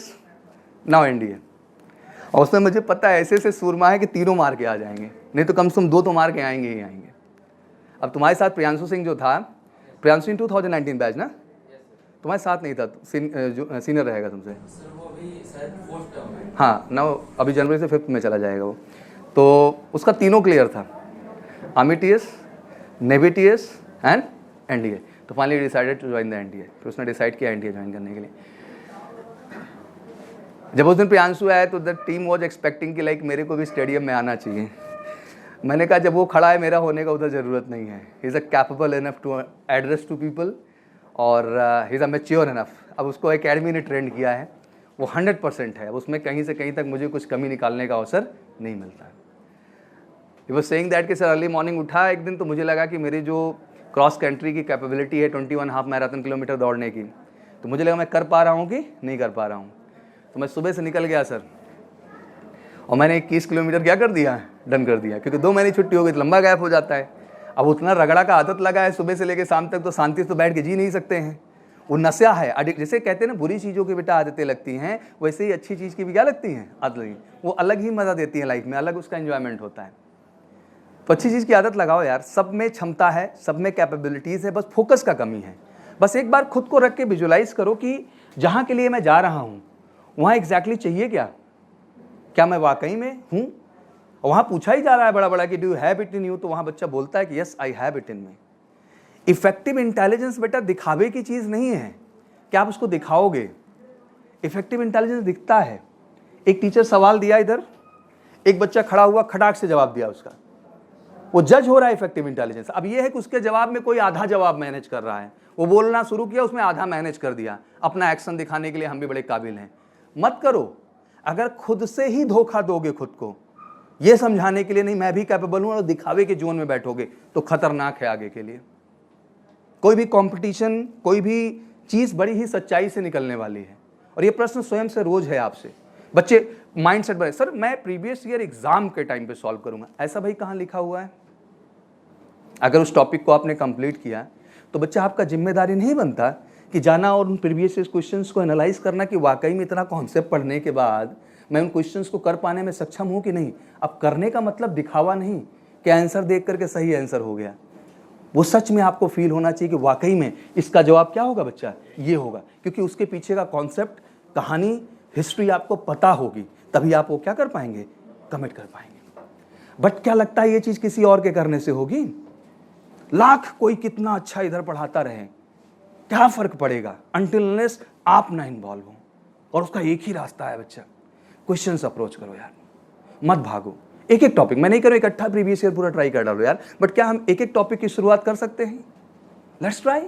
now NDA। और उसमें मुझे पता है ऐसे ऐसे सूरमा है कि तीनों मार के आ जाएंगे, नहीं तो कम से कम 2 तो मार के आएंगे ही आएंगे। अब तुम्हारे साथ प्रियांशु सिंह जो था, प्रियांशु 2019 बैच ना, तुम्हारे साथ नहीं था, सीनियर रहेगा तुमसे। सर वो अभी शायद 4th टर्म है। हाँ ना, अभी जनवरी से 5th में चला जाएगा वो। तो उसका तीनों क्लियर था, army TS, navy TS and NDA। तो finally decided to join the NDA। फिर उसने डिसाइड किया NDA ज्वाइन करने के लिए। जब उस दिन प्रियांशु आया तो द टीम वॉज एक्सपेक्टिंग कि लाइक मेरे को भी स्टेडियम में आना चाहिए। मैंने कहा जब वो खड़ा है मेरा होने का उधर ज़रूरत नहीं है। He is a capable enough to address to people और he is a mature enough. अब उसको एकेडमी ने ट्रेंड किया है, वो 100% है। अब उसमें कहीं से कहीं तक मुझे कुछ कमी निकालने का अवसर नहीं मिलता है। ही वाज सेइंग दैट कि सर अर्ली मॉर्निंग उठा एक दिन तो मुझे लगा कि मेरी जो क्रॉस कंट्री की कैपेबिलिटी है 21 मैराथन किलोमीटर दौड़ने की, तो मुझे लगा मैं कर पा रहा हूँ कि नहीं कर पा रहा हूँ। तो मैं सुबह से निकल गया सर और मैंने 21 किलोमीटर क्या कर दिया, डन कर दिया। क्योंकि 2 महीने छुट्टी हो गई तो लंबा गैप हो जाता है। अब उतना रगड़ा का आदत लगा है सुबह से लेकर शाम तक, तो शांति से तो बैठ के जी नहीं सकते हैं। वो नशा है, जैसे कहते हैं ना बुरी चीज़ों की बेटा आदतें लगती हैं, वैसे ही अच्छी चीज़ की भी क्या लगती हैं, आदत लगी। वो अलग ही मज़ा देती है लाइफ में, अलग उसका एंजॉयमेंट होता है। तो अच्छी चीज़ की आदत लगाओ यार। सब में क्षमता है, सब में कैपेबिलिटीज़ है, बस फोकस का कमी है। बस एक बार खुद को रख के विजुलाइज करो कि जहाँ के लिए मैं जा रहा हूँ वहाँ एग्जैक्टली चाहिए क्या मैं वाकई में हूँ। और वहाँ पूछा ही जा रहा है बड़ा बड़ा कि do you have it in you, तो वहाँ बच्चा बोलता है कि yes I have it in me. Effective intelligence बेटा दिखावे की चीज़ नहीं है कि आप उसको दिखाओगे। इफेक्टिव इंटेलिजेंस दिखता है। एक टीचर सवाल दिया इधर, एक बच्चा खड़ा हुआ खटाक से जवाब दिया उसका, वो जज हो रहा है इफेक्टिव इंटेलिजेंस। अब ये है कि उसके जवाब में कोई आधा जवाब मैनेज कर रहा है, वो बोलना शुरू किया उसमें आधा मैनेज कर दिया, अपना एक्शन दिखाने के लिए हम भी बड़े काबिल हैं। मत करो। अगर खुद से ही धोखा दोगे खुद को ये समझाने के लिए नहीं मैं भी कैपेबल हूं और दिखावे के जोन में बैठोगे तो खतरनाक है आगे के लिए। कोई भी कंपटीशन, कोई भी चीज बड़ी ही सच्चाई से निकलने वाली है। और ये प्रश्न स्वयं से रोज है आपसे। बच्चे माइंडसेट बने, सर मैं प्रीवियस ईयर एग्जाम के टाइम पे सॉल्व करूंगा, ऐसा भाई कहां लिखा हुआ है। अगर उस टॉपिक को आपने कंप्लीट किया तो बच्चा आपका जिम्मेदारी नहीं बनता कि जाना और उन प्रीवियस क्वेश्चंस को एनालाइज करना कि वाकई में इतना कॉन्सेप्ट पढ़ने के बाद मैं उन क्वेश्चंस को कर पाने में सक्षम हूं कि नहीं। अब करने का मतलब दिखावा नहीं कि आंसर देख करके सही आंसर हो गया। वो सच में आपको फील होना चाहिए कि वाकई में इसका जवाब क्या होगा बच्चा, ये होगा। क्योंकि उसके पीछे का कॉन्सेप्ट, कहानी, हिस्ट्री आपको पता होगी, तभी आप वो क्या कर पाएंगे, कमिट कर पाएंगे। बट क्या लगता है ये चीज़ किसी और के करने से होगी। लाख कोई कितना अच्छा इधर पढ़ाता रहे, क्या फर्क पड़ेगा अनटिल अनलेस आप ना इन्वॉल्व हो। और उसका एक ही रास्ता है बच्चा, क्वेश्चंस अप्रोच करो यार, मत भागो। एक एक टॉपिक, मैं नहीं करूँ इकट्ठा प्रीवियस ईयर पूरा ट्राई कर डालो यार, बट क्या हम एक एक टॉपिक की शुरुआत कर सकते हैं। Let's try.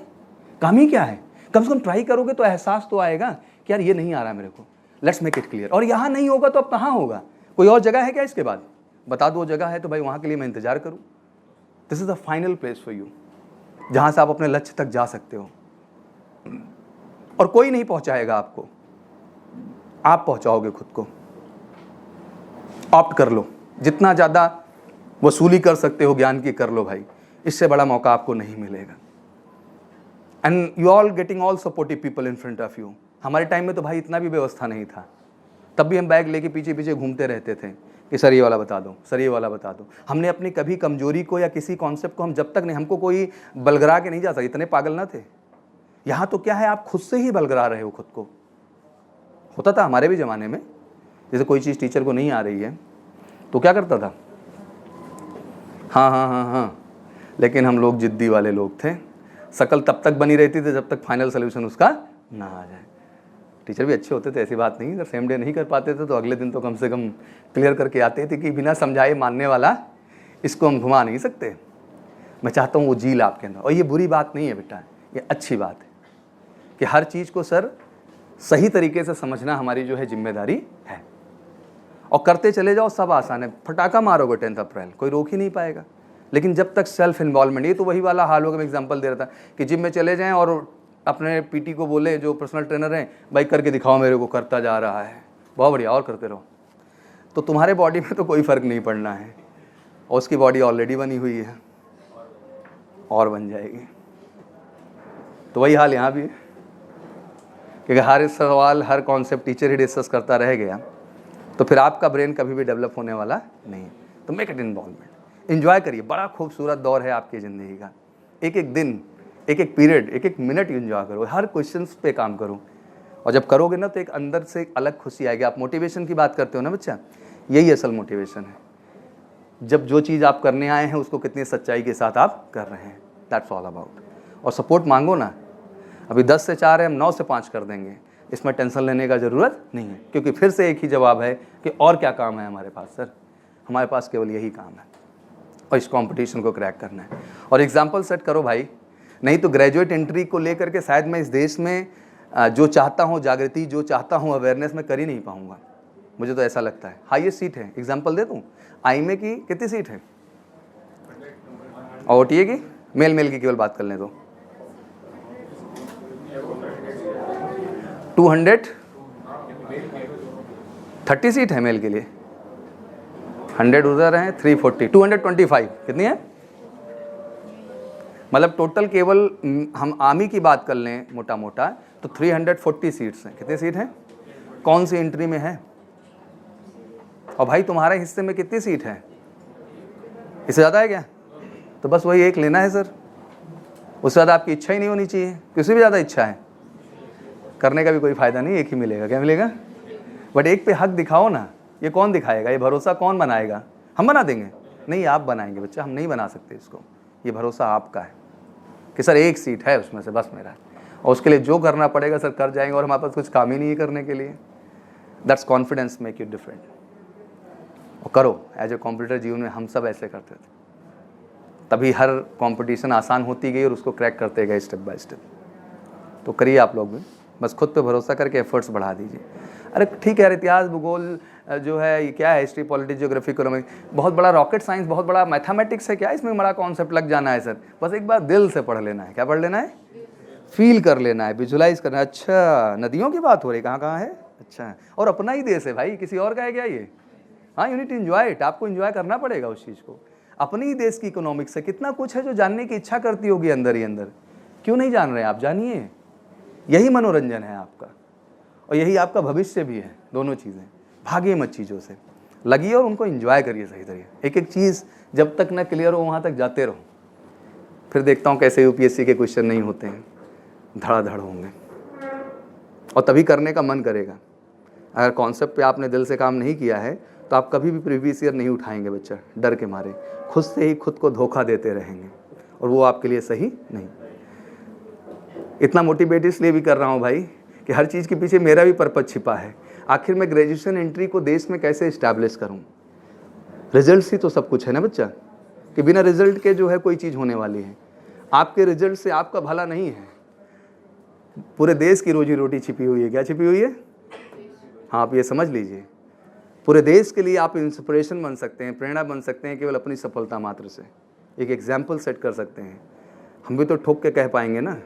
काम ही क्या है, कम से कम ट्राई करोगे तो एहसास तो आएगा कि यार ये नहीं आ रहा मेरे को, लेट्स मेक इट क्लियर। और यहाँ नहीं होगा तो अब कहाँ होगा, कोई और जगह है क्या इसके बाद, बता दो जगह है तो भाई वहाँ के लिए मैं इंतजार करूँ। This is the final place for you, जहाँ से आप अपने लक्ष्य तक जा सकते हो और कोई नहीं पहुँचाएगा आपको, आप पहुँचाओगे खुद को। ऑप्ट कर लो, जितना ज़्यादा वसूली कर सकते हो ज्ञान की कर लो भाई, इससे बड़ा मौका आपको नहीं मिलेगा। And you all getting all supportive people in front of you. हमारे टाइम में तो भाई इतना भी व्यवस्था नहीं था, तब भी हम बैग लेके पीछे पीछे घूमते रहते थे कि सर ये वाला बता दो, सर ये वाला बता दो। हमने अपनी कभी कमजोरी को या किसी कॉन्सेप्ट को हम जब तक नहीं, हमको कोई बलगरा के नहीं जा सकता, इतने पागल ना थे। यहाँ तो क्या है, आप खुद से ही बलगरा रहे हो खुद को। होता था हमारे भी ज़माने में, जैसे कोई चीज़ टीचर को नहीं आ रही है तो क्या करता था, हाँ हाँ हाँ हाँ, लेकिन हम लोग जिद्दी वाले लोग थे। शकल तब तक बनी रहती थी जब तक फाइनल सोल्यूशन उसका ना आ जाए। टीचर भी अच्छे होते थे, ऐसी बात नहीं। अगर सेम डे नहीं कर पाते थे तो अगले दिन तो कम से कम क्लियर करके आते थे कि बिना समझाए मानने वाला इसको हम घुमा नहीं सकते। मैं चाहता हूँ वो झील आपके अंदर। और ये बुरी बात नहीं है बेटा, ये अच्छी बात है कि हर चीज़ को सर सही तरीके से समझना हमारी जो है जिम्मेदारी है। और करते चले जाओ, सब आसान है। फटाका मारोगे 10 अप्रैल, कोई रोक ही नहीं पाएगा। लेकिन जब तक सेल्फ इन्वॉल्वमेंट, ये तो वही वाला हाल होगा। मैं एग्जांपल दे रहा था कि जिम में चले जाएं और अपने पीटी को बोले, जो पर्सनल ट्रेनर हैं, भाई करके दिखाओ मेरे को, करता जा रहा है, बहुत बढ़िया, और करते रहो। तो तुम्हारे बॉडी में तो कोई फ़र्क नहीं पड़ना है, और उसकी बॉडी ऑलरेडी बनी हुई है और बन जाएगी। तो वही हाल यहाँ भी है कि हर सवाल, हर कॉन्सेप्ट टीचर ही डिस्कस करता रह गया तो फिर आपका ब्रेन कभी भी डेवलप होने वाला नहीं है। तो मेक इट इन्वॉल्वमेंट, एंजॉय करिए। बड़ा खूबसूरत दौर है आपकी ज़िंदगी का। एक एक दिन, एक एक पीरियड, एक एक मिनट एंजॉय करो, हर क्वेश्चन पे काम करो। और जब करोगे ना तो एक अंदर से एक अलग खुशी आएगी। आप मोटिवेशन की बात करते हो ना बच्चा, यही असल मोटिवेशन है। जब जो चीज़ आप करने आए हैं उसको कितनी सच्चाई के साथ आप कर रहे हैं, दैट्स ऑल अबाउट। और सपोर्ट मांगो ना। अभी 10 से 4 है, हम 9 से 5 कर देंगे, इसमें टेंशन लेने का ज़रूरत नहीं है। क्योंकि फिर से एक ही जवाब है कि और क्या काम है हमारे पास सर, हमारे पास केवल यही काम है और इस कंपटीशन को क्रैक करना है। और एग्जांपल सेट करो भाई, नहीं तो ग्रेजुएट एंट्री को लेकर के शायद मैं इस देश में जो चाहता हूँ जागृति, जो चाहता हूँ अवेयरनेस, मैं कर ही नहीं पाऊँगा। मुझे तो ऐसा लगता है। हाईएस्ट सीट है, एग्जाम्पल दे दूँ, आईएमए की कितनी सीट है और ओटीए की, मेल की केवल बात कर लें तो 230 सीट है मेल के लिए, 100 उधर हैं, 340, 225 कितनी है? मतलब टोटल केवल हम आर्मी की बात कर लें मोटा मोटा तो 340 सीट्स हैं। कितनी सीट हैं? कौन सी एंट्री में है? और भाई तुम्हारे हिस्से में कितनी सीट है? इससे ज़्यादा है क्या? तो बस वही एक लेना है सर। उससे ज़्यादा आपकी इच्छा ही नहीं होनी चाहिए। किसी भी ज़्यादा इच्छा है करने का भी कोई फ़ायदा नहीं, एक ही मिलेगा। क्या मिलेगा? बट एक पे हक दिखाओ ना। ये कौन दिखाएगा? ये भरोसा कौन बनाएगा? हम बना देंगे? नहीं, आप बनाएंगे बच्चा, हम नहीं बना सकते इसको। ये भरोसा आपका है कि सर एक सीट है उसमें से बस मेरा, और उसके लिए जो करना पड़ेगा सर कर जाएंगे, और हमारे पास कुछ काम ही नहीं है करने के लिए। That's confidence make you different. और करो। एज ए कॉम्पिटिटर जीवन में हम सब ऐसे करते थे, तभी हर कंपटीशन आसान होती गई और उसको क्रैक करते गए स्टेप बाय स्टेप। तो करिए आप लोग भी, बस खुद पे भरोसा करके एफर्ट्स बढ़ा दीजिए। अरे ठीक है यार, इतिहास, भूगोल जो है ये क्या है, हिस्ट्री, पॉलिटिक्स, ज्योग्राफी, इकोनॉमिक, बहुत बड़ा रॉकेट साइंस, बहुत बड़ा मैथमेटिक्स है क्या? इसमें बड़ा कॉन्सेप्ट लग जाना है सर। बस एक बार दिल से पढ़ लेना है। क्या पढ़ लेना है? फील कर लेना है, विजुलाइज करना है। अच्छा, नदियों की बात हो रही, कहाँ है? अच्छा, और अपना ही देश है भाई, किसी और का है क्या ये? हाँ, you need to enjoy it. आपको एंजॉय करना पड़ेगा उस चीज़ को। अपने ही देश की इकोनॉमिक्स से कितना कुछ है जो जानने की इच्छा करती होगी अंदर ही अंदर। क्यों नहीं जान रहे आप? जानिए। यही मनोरंजन है आपका, और यही आपका भविष्य भी है। दोनों चीज़ें। भागिए मत चीज़ों से, लगिए और उनको एंजॉय करिए सही तरीके। एक एक चीज़ जब तक ना क्लियर हो वहाँ तक जाते रहो। फिर देखता हूँ कैसे यूपीएससी के क्वेश्चन नहीं होते हैं, धड़ाधड़ होंगे, और तभी करने का मन करेगा। अगर कॉन्सेप्ट पे आपने दिल से काम नहीं किया है तो आप कभी भी प्रीवियस ईयर नहीं उठाएंगे बच्चा, डर के मारे। खुद से ही खुद को धोखा देते रहेंगे, और वो आपके लिए सही नहीं। इतना मोटिवेट इसलिए भी कर रहा हूँ भाई कि हर चीज़ के पीछे मेरा भी पर्पज छिपा है। आखिर मैं ग्रेजुएशन एंट्री को देश में कैसे इस्टेब्लिश करूँ? रिजल्ट ही तो सब कुछ है ना बच्चा, कि बिना रिजल्ट के जो है कोई चीज़ होने वाली है। आपके रिजल्ट से आपका भला नहीं है, पूरे देश की रोजी रोटी छिपी हुई है। क्या छिपी हुई है? हाँ, आप ये समझ लीजिए। पूरे देश के लिए आप इंस्पिरेशन बन सकते हैं, प्रेरणा बन सकते हैं केवल अपनी सफलता मात्र से। एक एग्जाम्पल सेट कर सकते हैं। हम भी तो ठोक के कह पाएंगे ना।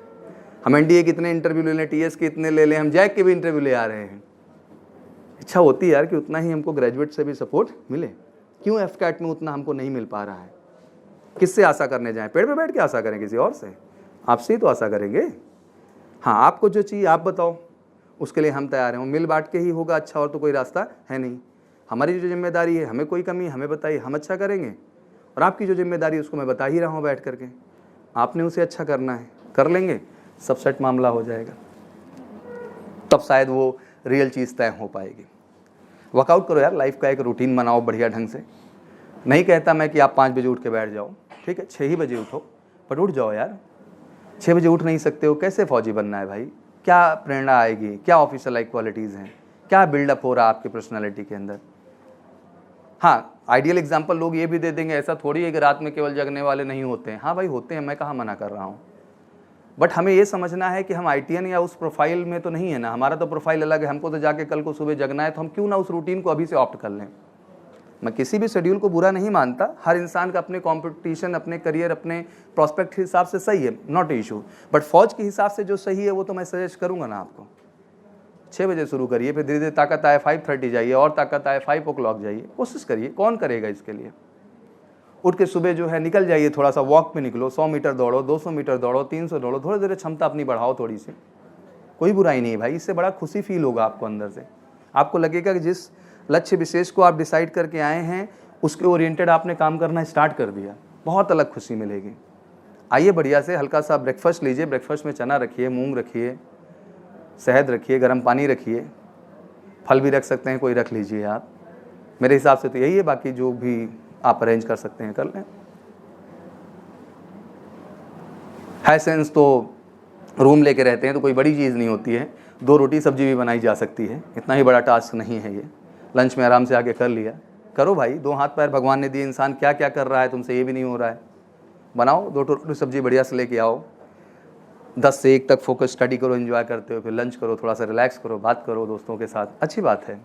हम एनडीए के इतने इंटरव्यू ले लें, टीएस के इतने ले लें, हम जैक के भी इंटरव्यू ले आ रहे हैं। इच्छा होती है यार कि उतना ही हमको ग्रेजुएट से भी सपोर्ट मिले। क्यों एफकैट में उतना हमको नहीं मिल पा रहा है? किससे आशा करने जाएं? पेड़ पे बैठ के आशा करें किसी और से? आपसे ही तो आशा करेंगे। हाँ, आपको जो चाहिए आप बताओ, उसके लिए हम तैयार हैं। वो मिल बांट के ही होगा अच्छा, और तो कोई रास्ता है नहीं। हमारी जो जिम्मेदारी है, हमें कोई कमी हमें बताइए, हम अच्छा करेंगे। और आपकी जो जिम्मेदारी है उसको मैं बता ही रहा हूँ बैठ करके, आपने उसे अच्छा करना है, कर लेंगे, सब सेट मामला हो जाएगा। तब शायद वो रियल चीज़ तय हो पाएगी। वर्कआउट करो यार, लाइफ का एक रूटीन बनाओ बढ़िया ढंग से। नहीं कहता मैं कि आप 5 बजे उठ के बैठ जाओ, ठीक है, 6 ही बजे उठो, पर उठ जाओ यार। 6 बजे उठ नहीं सकते हो, कैसे फौजी बनना है भाई? क्या प्रेरणा आएगी? क्या ऑफिसर लाइक क्वालिटीज़ हैं? क्या बिल्डअप हो रहा है आपकी पर्सनालिटी के अंदर? हाँ, आइडियल एग्जाम्पल लोग ये भी दे देंगे, ऐसा थोड़ी है कि रात में केवल जगने वाले नहीं होते हैं। हाँ भाई होते हैं, मैं कहाँ मना कर रहा हूँ, बट हमें ये समझना है कि हम ITN या उस प्रोफाइल में तो नहीं है ना। हमारा तो प्रोफाइल अलग है, हमको तो जाके कल को सुबह जगना है, तो हम क्यों ना उस रूटीन को अभी से ऑप्ट कर लें। मैं किसी भी शेड्यूल को बुरा नहीं मानता, हर इंसान का अपने कंपटीशन, अपने करियर, अपने प्रोस्पेक्ट के हिसाब से सही है, नॉट इशू। बट फौज के हिसाब से जो सही है वो तो मैं सजेस्ट करूँगा ना आपको। 6 बजे शुरू करिए, फिर धीरे धीरे ताकत आए 5:30 जाइए, और ताकत आए 5 o'clock जाइए, कोशिश करिए। कौन करेगा इसके लिए? उठ के सुबह जो है निकल जाइए, थोड़ा सा वॉक पे निकलो, 100 मीटर दौड़ो, 200 मीटर दौड़ो, 300 दौड़ो, धीरे धीरे क्षमता अपनी बढ़ाओ थोड़ी सी। कोई बुराई नहीं है भाई, इससे बड़ा खुशी फील होगा आपको अंदर से। आपको लगेगा कि जिस लक्ष्य विशेष को आप डिसाइड करके आए हैं उसके ओरिएंटेड आपने काम करना स्टार्ट कर दिया, बहुत अलग खुशी मिलेगी। आइए बढ़िया से हल्का सा ब्रेकफास्ट लीजिए, ब्रेकफास्ट में चना रखिए, मूंग रखिए, शहद रखिए, गर्म पानी रखिए, फल भी रख सकते हैं, कोई रख लीजिए आप। मेरे हिसाब से तो यही है, बाकी जो भी आप अरेंज कर सकते हैं कर लें। है सेंस तो रूम लेके रहते हैं तो कोई बड़ी चीज़ नहीं होती है, 2 रोटी सब्जी भी बनाई जा सकती है, इतना ही बड़ा टास्क नहीं है ये। लंच में आराम से आके कर लिया, करो भाई, 2 हाथ पैर भगवान ने दिए, इंसान क्या क्या कर रहा है, तुमसे ये भी नहीं हो रहा है। बनाओ 2 रोटी सब्जी बढ़िया से लेके आओ, 10 से 1 तक फोकस स्टडी करो, एंजॉय करते हो, फिर लंच करो, थोड़ा सा रिलैक्स करो, बात करो दोस्तों के साथ, अच्छी बात है।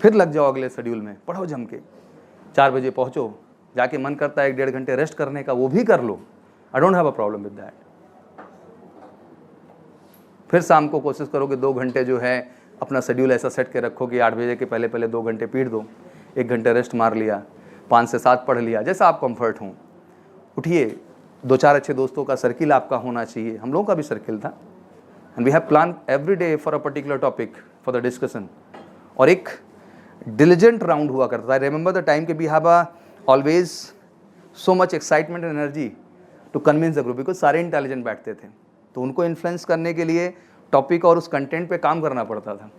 फिर लग जाओ अगले शेड्यूल में, पढ़ो जम के, 4 बजे पहुँचो, जाके मन करता है 1-1.5 घंटे रेस्ट करने का, वो भी कर लो, I don't have a problem with that. फिर शाम को कोशिश करो कि 2 घंटे जो है अपना शेड्यूल ऐसा सेट के रखो कि 8 बजे के पहले पहले 2 घंटे पीट दो, 1 घंटे रेस्ट मार लिया, 5 से 7 पढ़ लिया, जैसा आप कंफर्ट हो। उठिए, 2-4 अच्छे दोस्तों का सर्किल आपका होना चाहिए, हम लोगों का भी सर्किल था, and we have plan every day for a particular topic for the discussion. और एक डिलीजेंट राउंड हुआ करता है, रिमेंबर द टाइम के we have always so much excitement and energy to convince the group, because सारे intelligent बैठते थे, तो उनको इन्फ्लुएंस करने के लिए टॉपिक और उस कंटेंट पे काम करना पड़ता था।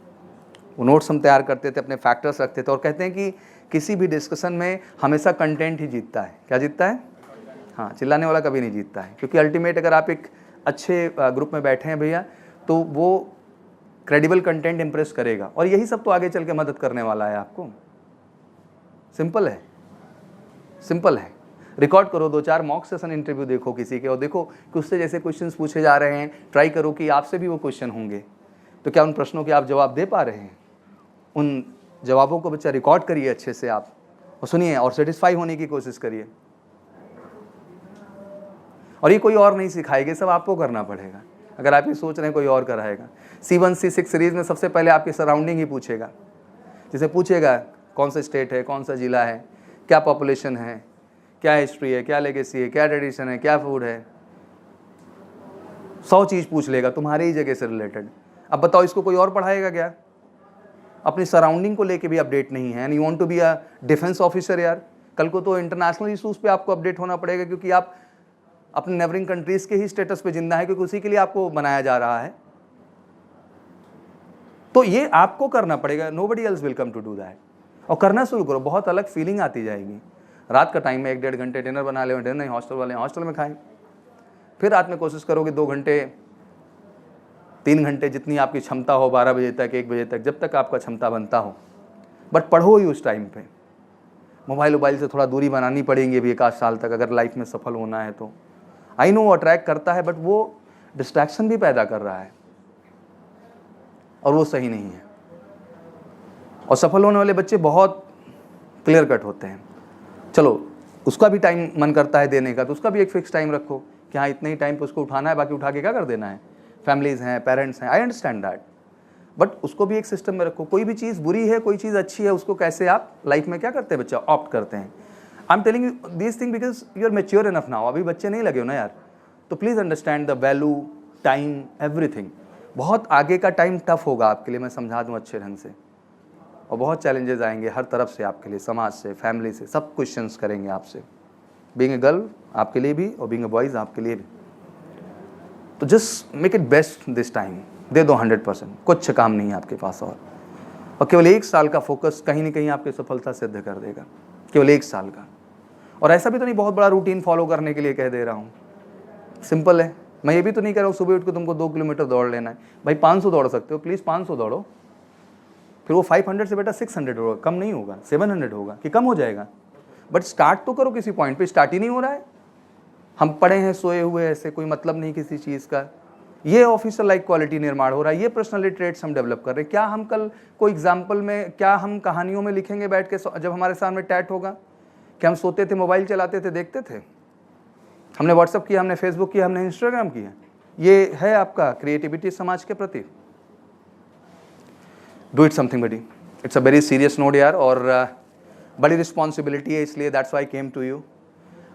वो नोट्स हम तैयार करते थे, अपने फैक्टर्स रखते थे, और कहते हैं कि किसी भी डिस्कशन में हमेशा कंटेंट ही जीतता है। क्या जीतता है? हाँ, चिल्लाने वाला कभी नहीं जीतता है, क्योंकि अल्टीमेट अगर आप एक अच्छे ग्रुप में बैठे हैं भैया, तो वो क्रेडिबल कंटेंट इंप्रेस करेगा, और यही सब तो आगे चल के मदद करने वाला है आपको। सिंपल है, सिंपल है। रिकॉर्ड करो, 2-4 मॉक सेशन इंटरव्यू देखो किसी के, और देखो कि उससे जैसे क्वेश्चंस पूछे जा रहे हैं, ट्राई करो कि आपसे भी वो क्वेश्चन होंगे, तो क्या उन प्रश्नों के आप जवाब दे पा रहे हैं? उन जवाबों को बच्चा रिकॉर्ड करिए अच्छे से आप, और सुनिए, और सेटिस्फाई होने की कोशिश करिए। और ये कोई और नहीं सिखाएगा, सब आपको करना पड़ेगा। अगर आप ये सोच रहे हैं कोई और कराएगा, C1 C6 सीरीज में सबसे पहले आपकी सराउंडिंग ही पूछेगा। जैसे पूछेगा कौन सा स्टेट है, कौन सा जिला है, क्या पॉपुलेशन है, क्या हिस्ट्री है, क्या लेगेसी है, क्या ट्रेडिशन है, क्या फूड है, 100 चीज़ पूछ लेगा तुम्हारी ही जगह से रिलेटेड। अब बताओ, इसको कोई और पढ़ाएगा क्या? अपनी सराउंडिंग को लेके भी अपडेट नहीं है, and you want to be a defence officer यार। कल को तो इंटरनेशनल इशूज़ पे आपको अपडेट होना पड़ेगा, क्योंकि आप अपने नेबरिंग कंट्रीज़ के ही स्टेटस पे जिंदा है, क्योंकि उसी के लिए आपको बनाया जा रहा है। तो ये आपको करना पड़ेगा, nobody else will come to do that. और करना शुरू करो, बहुत अलग फीलिंग आती जाएगी। रात का टाइम में 1-1.5 घंटे डिनर बना ले, डिनर नहीं, हॉस्टल वाले हॉस्टल में खाएं। फिर रात में कोशिश करो कि 2 घंटे 3 घंटे, जितनी आपकी क्षमता हो, 12 बजे तक, 1 बजे तक, जब तक आपका क्षमता बनता हो, बट पढ़ो ही उस टाइम पे। मोबाइल से थोड़ा दूरी बनानी पड़ेगी अभी 1-8 साल तक, अगर लाइफ में सफल होना है तो। आई नो वो अट्रैक्ट करता है, बट वो डिस्ट्रैक्शन भी पैदा कर रहा है, और वो सही नहीं है। और सफल होने वाले बच्चे बहुत क्लियर कट होते हैं। चलो, उसका भी टाइम मन करता है देने का, तो उसका भी एक फिक्स टाइम रखो कि हाँ इतने ही टाइम पे उसको उठाना है, बाकी उठा के क्या कर देना है। फैमिलीज़ हैं, पेरेंट्स हैं, आई अंडरस्टैंड दैट, बट उसको भी एक सिस्टम में रखो। कोई भी चीज़ बुरी है, कोई चीज़ अच्छी है, उसको कैसे आप लाइफ में क्या करते हैं बच्चा, ऑप्ट करते हैं। I am telling you this thing because you are mature enough now. अभी बच्चे नहीं लगे हो ना यार, तो please understand the value, time, everything. बहुत आगे का टाइम टफ होगा आपके लिए, मैं समझा दूँ अच्छे ढंग से, और बहुत चैलेंजेस आएंगे हर तरफ से आपके लिए, समाज से, फैमिली से, सब क्वेश्चंस करेंगे आपसे, बीइंग ए गर्ल आपके लिए भी और बीइंग ए बॉयज़ आपके लिए भी। तो just make it best this time, दे दो 100%, कुछ काम नहीं है आपके पास और केवल 1 साल का फोकस कहीं ना कहीं आपकी सफलता सिद्ध कर देगा, केवल 1 साल का। और ऐसा भी तो नहीं बहुत बड़ा रूटीन फॉलो करने के लिए कह दे रहा हूँ, सिंपल है। मैं ये भी तो नहीं कह रहा हूँ सुबह उठ के तुमको 2 किलोमीटर दौड़ लेना है, भाई 500 दौड़ सकते हो, प्लीज़ 500 दौड़ो, फिर वो 500 से बेटा 600 होगा, कम नहीं होगा, 700 होगा कि कम हो जाएगा, बट स्टार्ट तो करो किसी पॉइंट पे। स्टार्ट ही नहीं हो रहा है, हम पड़े हैं सोए हुए ऐसे, कोई मतलब नहीं किसी चीज़ का। ये ऑफिसर लाइक क्वालिटी निर्माण हो रहा है, ये पर्सनैलिटी ट्रेट्स हम डेवलप कर रहे हैं। क्या हम कल कोई एग्जाम्पल में, क्या हम कहानियों में लिखेंगे बैठ के जब हमारे सामने टैट होगा? क्या हम सोते थे, मोबाइल चलाते थे, देखते थे? हमने व्हाट्सअप किया, हमने फेसबुक किया, हमने इंस्टाग्राम किया। ये है आपका क्रिएटिविटी समाज के प्रति? Do it something buddy, it's a very serious note यार, और बड़ी रिस्पॉन्सिबिलिटी है, इसलिए that's why came to you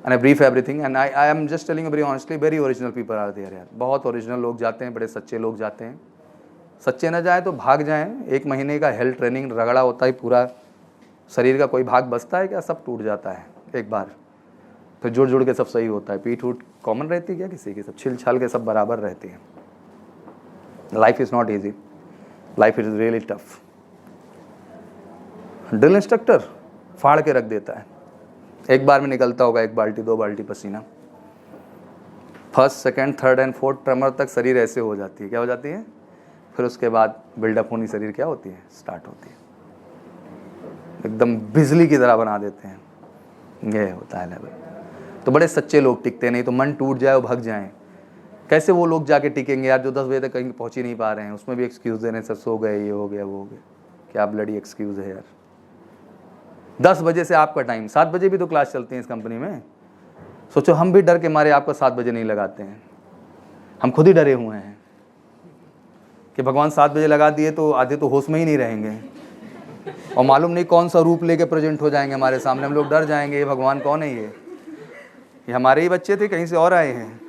and I brief everything and I am just telling very honestly, very original people are there यार। बहुत original लोग जाते हैं, बड़े सच्चे लोग जाते हैं। सच्चे न जाए तो भाग जाएं। 1 महीने का हेल्थ ट्रेनिंग रगड़ा होता है, पूरा शरीर का कोई भाग बचता है क्या? सब टूट जाता है एक बार, फिर जुड़ जुड़ के सब सही होता है। पीठ उठ कॉमन रहती है क्या किसी की? सब छिल छाल के सब बराबर रहती है। Life is not easy, life is really tough. Drill instructor फाड़ के रख देता है, एक बार में निकलता होगा 1 बाल्टी 2 बाल्टी पसीना। First, second, third and fourth tremor तक शरीर ऐसे हो जाती है। क्या हो जाती है? फिर उसके बाद बिल्डअप होनी शरीर क्या होती है? स्टार्ट होती है, एकदम बिजली की तरह बना देते हैं। ये होता है लेवल। तो बड़े सच्चे लोग टिकते हैं, नहीं तो मन टूट जाए और भाग जाएं। कैसे वो लोग जाके टिकेंगे यार जो 10 बजे तक कहीं पहुंच ही नहीं पा रहे हैं? उसमें भी एक्सक्यूज़ देने से, सो गए, ये हो गया, वो हो गया। क्या ब्लडी एक्सक्यूज़ है यार? 10 बजे से आपका टाइम, 7 बजे भी तो क्लास चलती है इस कंपनी में। सोचो हम भी डर के मारे आपको 7 बजे नहीं लगाते हैं, हम खुद ही डरे हुए हैं कि भगवान 7 बजे लगा दिए तो आधे तो होश में ही नहीं रहेंगे, और मालूम नहीं कौन सा रूप लेके प्रेजेंट हो जाएंगे हमारे सामने। हम लोग डर जाएंगे, ये भगवान कौन है? ये हमारे ही बच्चे थे, कहीं से और आए हैं?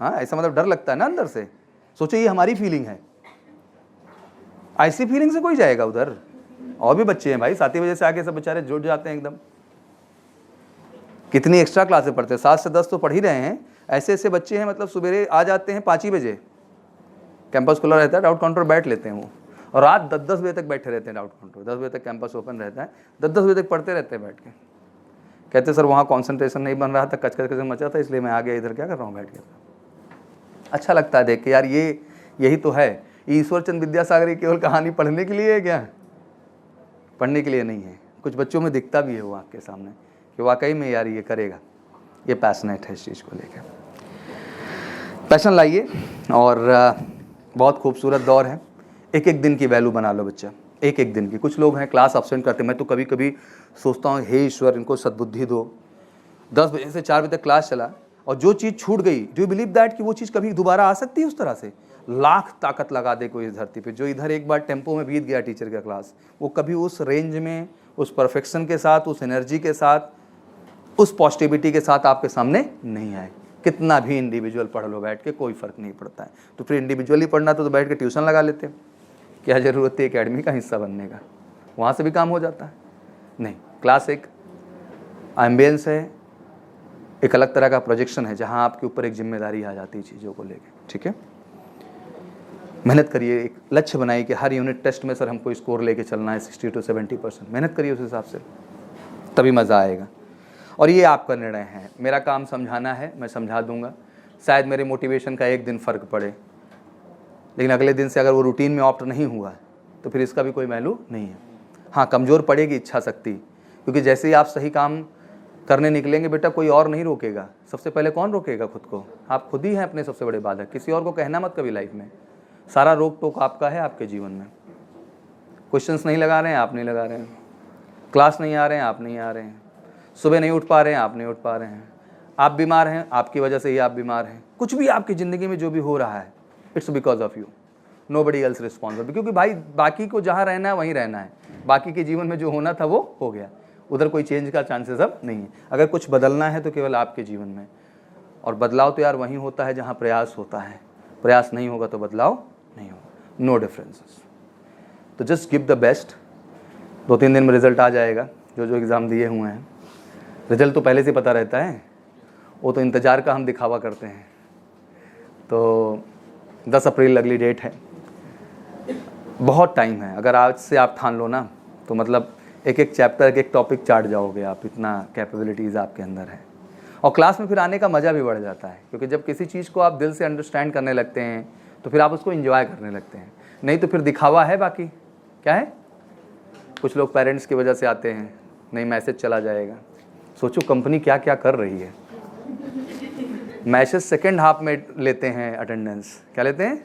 हाँ, ऐसा मतलब डर लगता है ना अंदर से। सोचो ये हमारी फीलिंग है, ऐसी फीलिंग से कोई जाएगा उधर? और भी बच्चे हैं भाई, 7 बजे से आके सब बेचारे जुट जाते हैं एकदम। कितनी एक्स्ट्रा क्लासें पढ़ते हैं, 7 से 10 तो पढ़ ही रहे हैं। ऐसे ऐसे बच्चे हैं, मतलब सवेरे आ जाते हैं 5 ही बजे, कैंपस खुला रहता है, डाउट काउंटर बैठ लेते हैं वो, और रात 10-10 बजे तक बैठे रहते हैं डाउट काउंटर। 10 बजे तक कैंपस ओपन रहता है, 10-10 बजे तक पढ़ते रहते हैं बैठ के। कहते सर वहाँ कॉन्सेंट्रेशन नहीं बन रहा था, कच कच मचा था, इसलिए मैं आ गया, इधर क्या कर रहा हूँ बैठ के। अच्छा लगता है देख के यार, यही तो है। ईश्वर चंद्र विद्यासागर की केवल कहानी पढ़ने के लिए है क्या? पढ़ने के लिए नहीं है। कुछ बच्चों में दिखता भी है वो आपके सामने कि वाकई में यार ये करेगा, ये पैशनेट है इस चीज़ को लेकर। पैशन लाइए, और बहुत खूबसूरत दौर है। एक एक दिन की वैल्यू बना लो बच्चा, एक एक दिन की। कुछ लोग हैं क्लास अब्सेंट करते, मैं तो कभी कभी सोचता हूँ हे ईश्वर इनको सद्बुद्धि दो। 10 बजे से 4 बजे तक क्लास चला, और जो चीज़ छूट गई, डू यू बिलीव दैट कि वो चीज़ कभी दोबारा आ सकती है उस तरह से? लाख ताकत लगा दे कोई इस धरती पे, जो इधर एक बार टेम्पो में बीत गया टीचर का क्लास, वो कभी उस रेंज में, उस परफेक्शन के साथ, उस एनर्जी के साथ, उस पॉजिटिविटी के साथ आपके सामने नहीं आए। कितना भी इंडिविजुअल पढ़ लो बैठ के, कोई फ़र्क नहीं पड़ता है। तो फिर इंडिविजुअली पढ़ना तो बैठ के ट्यूशन लगा लेते हैं, क्या ज़रूरत है एकेडमी का हिस्सा बनने का? वहाँ से भी काम हो जाता है। नहीं, क्लास एक एम्बियंस है, एक अलग तरह का प्रोजेक्शन है, जहाँ आपके ऊपर एक जिम्मेदारी आ जाती है चीज़ों को लेकर। ठीक है, मेहनत करिए, एक लक्ष्य बनाइए कि हर यूनिट टेस्ट में सर हमको स्कोर लेके चलना है 60 to 70%। मेहनत करिए उस हिसाब से, तभी मज़ा आएगा। और ये आपका निर्णय है, मेरा काम समझाना है, मैं समझा दूंगा। शायद मेरे मोटिवेशन का एक दिन फ़र्क पड़े, लेकिन अगले दिन से अगर वो रूटीन में ऑप्ट नहीं हुआ तो फिर इसका भी कोई वैल्यू नहीं है। हाँ, कमज़ोर पड़ेगी इच्छा शक्ति, क्योंकि जैसे ही आप सही काम करने निकलेंगे बेटा, कोई और नहीं रोकेगा। सबसे पहले कौन रोकेगा? खुद को। आप खुद ही हैं अपने सबसे बड़े बाधक। किसी और को कहना मत कभी लाइफ में। सारा रोक टोक आपका है आपके जीवन में। क्वेश्चंस नहीं लगा रहे हैं, आप नहीं लगा रहे हैं। क्लास नहीं आ रहे हैं, आप नहीं आ रहे हैं। सुबह नहीं उठ पा रहे हैं, आप नहीं उठ पा रहे हैं। आप बीमार हैं, आपकी वजह से ही आप बीमार हैं। कुछ भी आपकी ज़िंदगी में जो भी हो रहा है, it's because of you, nobody else responsible. क्योंकि भाई बाकी को जहाँ रहना है वहीं रहना है। बाकी के जीवन में जो होना था वो हो गया, उधर कोई चेंज का चांसेस अब नहीं है। अगर कुछ बदलना है तो केवल आपके जीवन में, और बदलाव तो यार वहीं होता है जहाँ प्रयास होता है। प्रयास नहीं होगा तो बदलाव नहीं होगा। No differences. तो जस्ट गिव द बेस्ट। 2-3 दिन में रिजल्ट आ जाएगा। जो एग्ज़ाम दिए हुए हैं रिजल्ट तो पहले से पता रहता है, वो तो इंतज़ार का हम दिखावा करते हैं। तो 10 अप्रैल अगली डेट है, बहुत टाइम है। अगर आज से आप ठान लो ना तो मतलब एक एक चैप्टर, एक टॉपिक चाट जाओगे आप, इतना कैपेबिलिटीज़ आपके अंदर है। और क्लास में फिर आने का मज़ा भी बढ़ जाता है, क्योंकि जब किसी चीज़ को आप दिल से अंडरस्टैंड करने लगते हैं तो फिर आप उसको एंजॉय करने लगते हैं। नहीं तो फिर दिखावा है, बाकी क्या है। कुछ लोग पेरेंट्स की वजह से आते हैं, नहीं मैसेज चला जाएगा। सोचो कंपनी क्या क्या कर रही है। मैसेज सेकेंड हाफ में लेते हैं अटेंडेंस, क्या लेते हैं,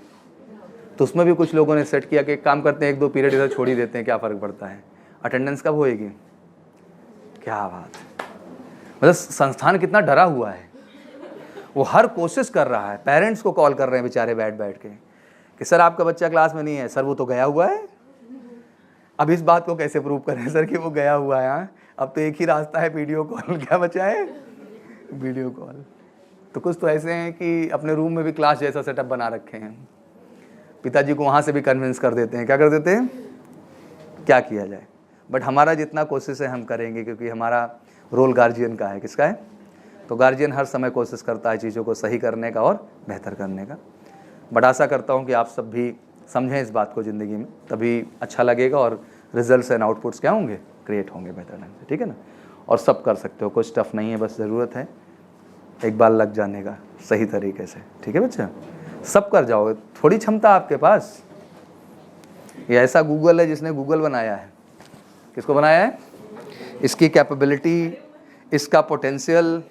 तो उसमें भी कुछ लोगों ने सेट किया कि एक काम करते हैं 1-2 पीरियड इधर छोड़ ही देते हैं, क्या फ़र्क पड़ता है, अटेंडेंस कब होएगी। क्या बात है, मतलब संस्थान कितना डरा हुआ है। वो हर कोशिश कर रहा है, पेरेंट्स को कॉल कर रहे हैं बेचारे बैठ बैठ के कि सर आपका बच्चा क्लास में नहीं है। सर वो तो गया हुआ है। अब इस बात को कैसे प्रूव करें सर कि वो गया हुआ है। हाँ, अब तो एक ही रास्ता है, वीडियो कॉल। क्या बचा है, वीडियो कॉल। तो कुछ तो ऐसे हैं कि अपने रूम में भी क्लास जैसा सेटअप बना रखे हैं, पिताजी को वहाँ से भी कन्विंस कर देते हैं। क्या कर देते हैं, क्या किया जाए। बट हमारा जितना कोशिश है हम करेंगे, क्योंकि हमारा रोल गार्जियन का है। किसका है, तो गार्जियन हर समय कोशिश करता है चीज़ों को सही करने का और बेहतर करने का। बट आशा करता हूँ कि आप सब भी समझें इस बात को ज़िंदगी में, तभी अच्छा लगेगा और रिजल्ट्स एंड आउटपुट्स क्या होंगे, क्रिएट होंगे बेहतर ढंग से। ठीक है ना। और सब कर सकते हो, कुछ टफ नहीं है, बस ज़रूरत है एक बार लग जाने का सही तरीके से। ठीक है बच्चा, सब कर जाओगे, थोड़ी क्षमता आपके पास। ये ऐसा गूगल है जिसने गूगल बनाया है। किसको बनाया है, इसकी कैपेबिलिटी, इसका पोटेंशियल,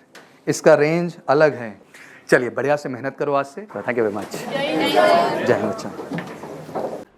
इसका रेंज अलग है। चलिए बढ़िया से मेहनत करो आज से। Thank you very much. जय हिंद बच्चा।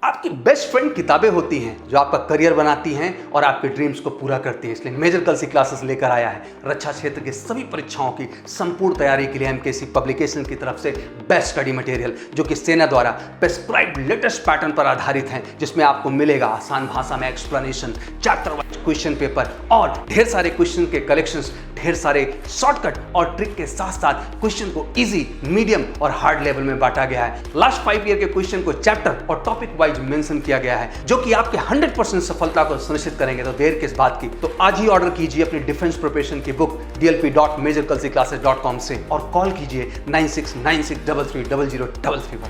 आपकी बेस्ट फ्रेंड किताबें होती हैं जो आपका करियर बनाती हैं और आपके ड्रीम्स को पूरा करती हैं। इसलिए मेजर कलसी क्लासेस लेकर आया है रक्षा क्षेत्र के सभी परीक्षाओं की संपूर्ण तैयारी के लिए एमकेसी पब्लिकेशन की तरफ से बेस्ट स्टडी मटेरियल, जो कि सेना द्वारा प्रेस्क्राइब्ड लेटेस्ट पैटर्न पर आधारित हैं, जिसमें आपको मिलेगा आसान भाषा में explanation, chapter wise question paper और ढेर सारे क्वेश्चन के कलेक्शंस, ढेर सारे शॉर्टकट और ट्रिक के साथ साथ क्वेश्चन को इजी, मीडियम और हार्ड लेवल में बांटा गया है। लास्ट 5 ईयर के क्वेश्चन को चैप्टर और टॉपिक वाइज मेंशन किया गया है, जो कि आपके 100% सफलता को सुनिश्चित करेंगे। तो देर किस बात की, तो आज ही ऑर्डर कीजिए अपनी डिफेंस प्रिपरेशन की बुक dlp.majorkalsiclasses.com से और कॉल कीजिए 9696330033 पर।